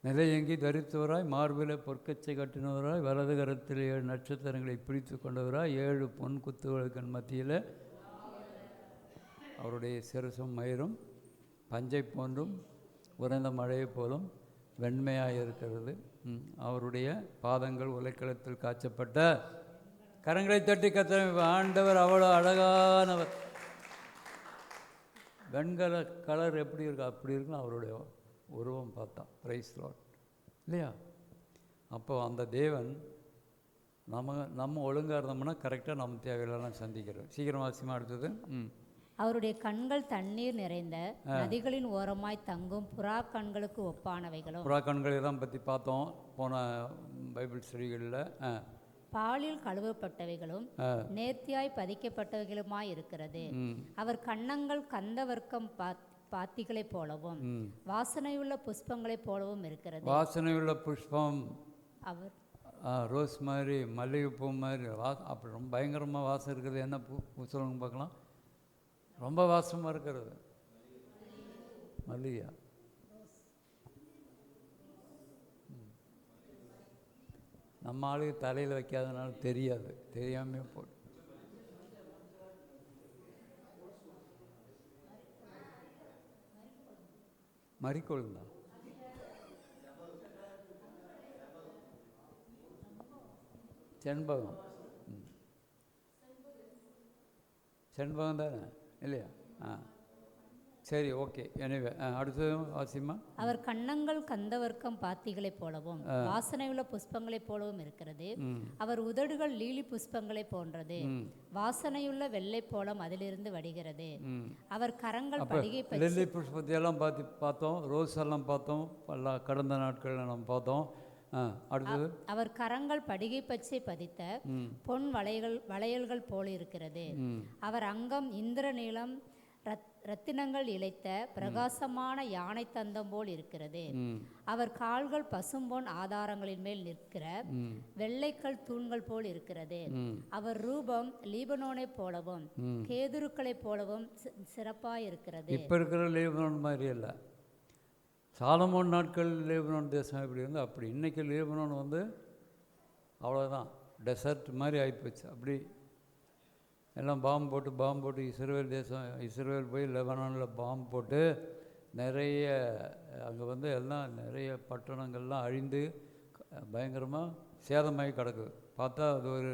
நிலையங்கி தரித்தவராய், மார்பில் பொற்கச்சை கட்டினவராய், வலது கரத்தில் 7 நட்சத்திரங்களை பிடித்து கொண்டவராய், 7 பொன் குத்துகளுக்கு மத்தியில் அவருடைய சிரசும் மயிரும் பஞ்சை போன்றும் உறைந்த மழையை போலும் வெண்மையாக இருக்கிறது. அவருடைய பாதங்கள் உலைக்களத்தில் காய்ச்சப்பட்ட. கரங்களை தட்டி கத்திர. ஆண்டவர் அவ்வளோ அழகானவர். வெண்கல கலர் எப்படி இருக்கு, அப்படி இருக்குன்னு அவருடைய உருவம் பார்த்தா. பிரைஸ் லார்ட் இல்லையா? அப்போ அந்த தேவன் நம்ம ஒழுங்காக இருந்தோம்னா கரெக்டாக நம்ம தேவையில்லாம் சந்திக்கிறோம். சீக்கிரம் வாசியமாக அடுத்தது. அவருடைய கண்கள் தண்ணீர் நிறைந்த நதிகளின் ஓரமாய் தங்கும் புறா கண்களுக்கு ஒப்பானவைகளும். புறா கண்களை தான் பற்றி பார்த்தோம் போன பைபிள் ஸ்டடிகளில். பாலில் கழுவப்பட்டவைகளும் நேர்த்தியாய் பதிக்கப்பட்டவைகளுமாய் இருக்கிறது. அவர் கன்னங்கள் கந்தவர்க்கம் பாத்திகளைப் போலவும் வாசனையுள்ள புஷ்பங்களைப் போலவும் இருக்கிறது. வாசனையுள்ள புஷ்பம் அவர் ரோஸ் மாதிரி, மல்லிகைப்பூ மாதிரி அப்படி ரொம்ப பயங்கரமாக வாசம் இருக்குது. என்ன பூ சொல்லுங்க பார்க்கலாம்? ரொம்ப வாசமாக இருக்கிறது மல்லிகை. நம்ம ஆளுக்கு தலையில் வைக்காதனால தெரியாது, தெரியாமே போட்டு. மறிக்கொழுந்தா? செண்பகம். செண்பகம் தானே இல்லையா? சரி, ஓகே. எனவே அடுத்தது வாசிமா. அவர் கன்னங்கள் கந்தவர்க்கம் பாத்திகளைப் போலவும் வாசனையுள்ள புஷ்பங்களைப் போலவும் இருக்கிறது. அவர் உதடுகள் லீலி புஷ்பங்களைப் போன்றது. வாசனையுள்ள வெள்ளை போலம் அதிலிருந்து வடிகிறது. அவர் கரங்கள் படிகை லில்லி புஷ்பத்தையெல்லாம் பார்த்தோம், ரோஸ் எல்லாம் பார்த்தோம், கடந்த நாட்களில் நம்ம பார்த்தோம். அடுத்தது, அவர் கரங்கள் படிகை பச்சை பதித்த பொன் வளையல்கள் போல இருக்கிறது. அவர் அங்கம் இந்திர நீளம் ரத்தினங்கள் இழைத்த பிரகாசமான யானை தந்தம் போல் இருக்கிறது. அவர் கால்கள் பசும்பொன் ஆதாரங்களின் மேல் நிற்கிற வெள்ளைக்கல் தூண்கள் போல் இருக்கிறது. அவர் ரூபம் லீபனோனைப் போலவும் கேதுருக்களைப் போலவும் சிறப்பாய் இருக்கிறது. இப்போ இருக்கிற லீபனோன் மாதிரி இல்லை. சாலமோன் நாட்கள் லீபனோன் தேசம் எப்படி இருந்து அப்படி இன்றைக்கி லீபனோன் வந்து அவ்வளோதான், டெசர்ட் மாதிரி ஆகிப்போச்சு. அப்படி எல்லாம் பாம்பு போட்டு இஸ்ரேல் தேசம், இஸ்ரேல் போய் லெபனானில் பாம்பு போட்டு நிறைய அங்கே வந்து எல்லாம் நிறைய பட்டணங்கள்லாம் அழிந்து பயங்கரமாக சேதமாகி கிடக்குது. பார்த்தா அது ஒரு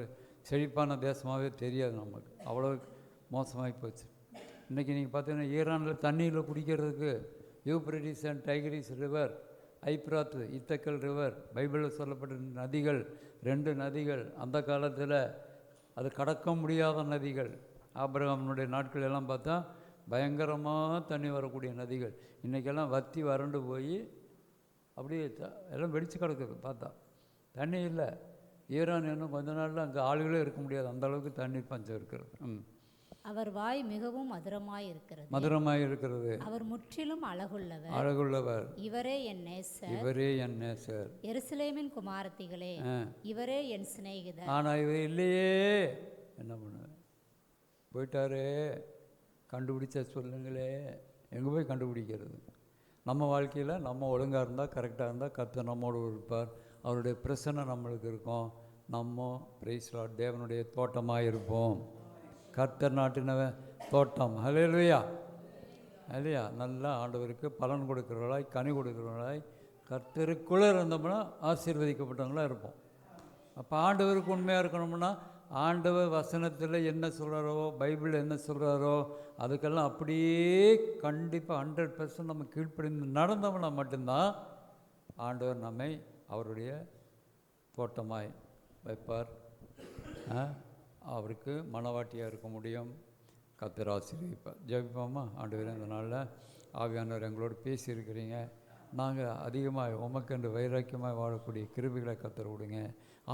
செழிப்பான தேசமாகவே தெரியாது நமக்கு, அவ்வளோ மோசமாகி போச்சு. இன்றைக்கி நீங்கள் பார்த்தீங்கன்னா ஈரானில் தண்ணியில் குடிக்கிறதுக்கு யூப்ரட்டிஸ் அண்ட் டைகிரிஸ் ரிவர், ஐப்ராத், இத்தக்கல் ரிவர், பைபிளில் சொல்லப்பட்ட நதிகள், 2 நதிகள். அந்த காலத்தில் அது கடக்க முடியாத நதிகள். ஆபிரகாமினுடைய நாட்கள் எல்லாம் பார்த்தா பயங்கரமாக தண்ணி வரக்கூடிய நதிகள். இன்றைக்கெல்லாம் வற்றி வறண்டு போய் அப்படியே எல்லாம் வெடித்து கிடக்குது. பார்த்தா தண்ணி இல்லை. ஈரான் இன்னும் கொஞ்ச நாளில் அங்கே ஆளுகளே இருக்க முடியாது, அந்தளவுக்கு தண்ணீர் பஞ்சம் இருக்கிறது. அவர் வாய் மிகவும் மதுரமாய் இருக்கிறது. அவர் முற்றிலும் அழகுள்ளவர். இவரே என் நேசர். எருசலேமின் குமாரத்திகளே, இவரே என் சிநேகிதர். ஆனால் இவர் இல்லையே, என்ன பண்ணுவேன், போயிட்டாரே, கண்டுபிடிச்ச சொல்லுங்களே. எங்கே போய் கண்டுபிடிக்கிறது? நம்ம வாழ்க்கையில் நம்ம ஒழுங்காக இருந்தால், கரெக்டாக இருந்தால் கர்த்தர் நம்மோடு இருப்பார். அவருடைய பிரசன்னை நம்மளுக்கு இருக்கும். நம்ம பிரைஸ் லார்ட் தேவனுடைய தோட்டமாக இருப்போம். கர்த்தர் நாட்டின தோட்டம். ஹல்லேலூயா, இல்லையா? நல்லா ஆண்டவருக்கு பலன் கொடுக்குறவர்களாய், கனி கொடுக்குறவர்களாய், கர்த்தருக்குள்ளே இருந்தோம்னா ஆசீர்வதிக்கப்பட்டவங்களாக இருப்போம். அப்போ ஆண்டவருக்கு உண்மையாக இருக்கணும்னா, ஆண்டவர் வசனத்தில் என்ன சொல்கிறாரோ, பைபிள் என்ன சொல்கிறாரோ அதுக்கெல்லாம் அப்படியே கண்டிப்பாக 100% நம்ம கீழ்ப்படிந்து நடந்தோம்னா மட்டும்தான் ஆண்டவர் நம்மை அவருடைய தோட்டமாய் வைப்பார். அவருக்கு மனவாட்டியாக இருக்க முடியும். கர்த்தர் ஆசீர்வதிப்பார். ஜெபிப்போமா? ஆண்டவரே, இந்த நாளில் ஆவியானவர் எங்களோடு பேசியிருக்கிறீங்க. நாங்கள் அதிகமாக உமக்கென்று வைராக்கியமாக வாழக்கூடிய கிருபைகளை கர்த்தர் விடுங்க.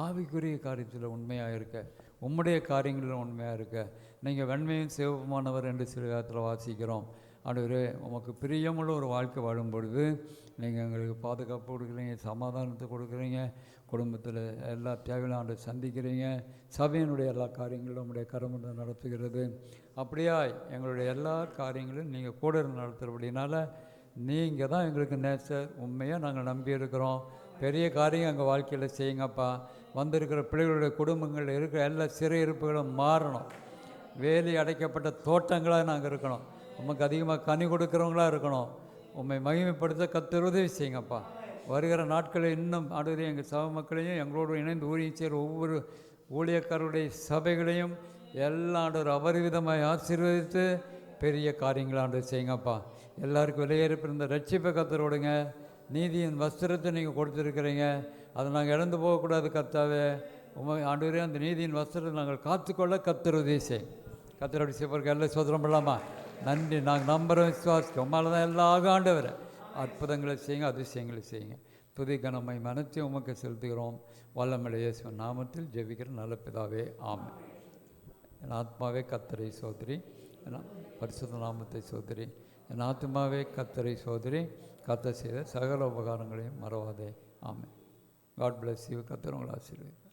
ஆவிக்குரிய காரியத்தில் உண்மையாக இருக்க, உம்முடைய காரியங்களில் உண்மையாக இருக்க. நீங்கள் வெண்மையும் சிவப்புமானவர் என்று சில காலத்தில் வாசிக்கிறோம். ஆண்டவரே, உமக்கு பிரியமுள்ள ஒரு வாழ்க்கை வாழும் பொழுது நீங்கள் எங்களுக்கு பாதுகாப்பு கொடுக்குறீங்க, சமாதானத்தை கொடுக்குறீங்க, குடும்பத்தில் எல்லா தேவையிலும் ஆண்டு சந்திக்கிறீங்க. சபையினுடைய எல்லா காரியங்களும் உங்களுடைய கரமுறை நடத்துகிறது. அப்படியா எங்களுடைய எல்லா காரியங்களும் நீங்கள் கூட இருந்து நடத்துகிறபடினால நீங்கள் தான் எங்களுக்கு நேசர். உண்மையாக நாங்கள் நம்பி இருக்கிறோம். பெரிய காரியம் எங்கள் வாழ்க்கையில் செய்யுங்கப்பா. வந்திருக்கிற பிள்ளைகளுடைய குடும்பங்கள் இருக்கிற எல்லா சிறையிருப்புகளும் மாறணும். வேலி அடைக்கப்பட்ட தோட்டங்களாக நாங்கள் இருக்கணும். உமக்கு அதிகமாக கனி கொடுக்குறவங்களாக இருக்கணும். உண்மை மகிமைப்படுத்த கர்த்தர் உதவி செய்யுங்கப்பா. வருகிற நாட்களில் இன்னும் ஆண்டவரே, எங்கள் சபை மக்களையும் எங்களோடு இணைந்து ஊழியம் செய்கிற ஒவ்வொரு ஊழியக்காரருடைய சபைகளையும் எல்லா ஆண்டவர் அபரிவிதமாக ஆசீர்வதித்து பெரிய காரியங்கள் ஆண்டவர் செய்யுங்கப்பா. எல்லாருக்கும் விலையேறிப்பிருந்த ரட்சிப்பை கர்த்தர் விடுங்க. நீதியின் வஸ்திரத்தை நீங்கள் கொடுத்துருக்கிறீங்க, அதை நாங்கள் இழந்து போகக்கூடாது. கர்த்தாவே, ஆண்டவரே, அந்த நீதியின் வஸ்திரத்தை நாங்கள் காத்துக்கொள்ள கர்த்தர் உதவி செய்யும். கர்த்தர் அப்படி செய்வதற்கு எல்லாம் சோதனம் பண்ணலாமா? நன்றி. நாங்கள் நம்புகிறோம், விசுவாசிக்கும். உம்மால் தான் எல்லா ஆண்டவரை அற்புதங்களை செய்யுங்க, அதிசயங்களை செய்யுங்க. துதி கனமை மனத்தை உமக்கு செலுத்துகிறோம். வல்லமையுள்ள இயேசுவின் நாமத்தில் ஜெபிக்கிற நல்ல பிதாவே, ஆமென். என் ஆத்மாவே கர்த்தரை சோதரி, என் பரிசுத்த நாமத்தை சோதரி. என் ஆத்மாவே கர்த்தரை சோதரி, கர்த்தர் செய்த சகல உபகாரங்களையும் மறவாதே. ஆமென். God bless you. கர்த்தர் உங்களை ஆசீர்வதிப்பார்.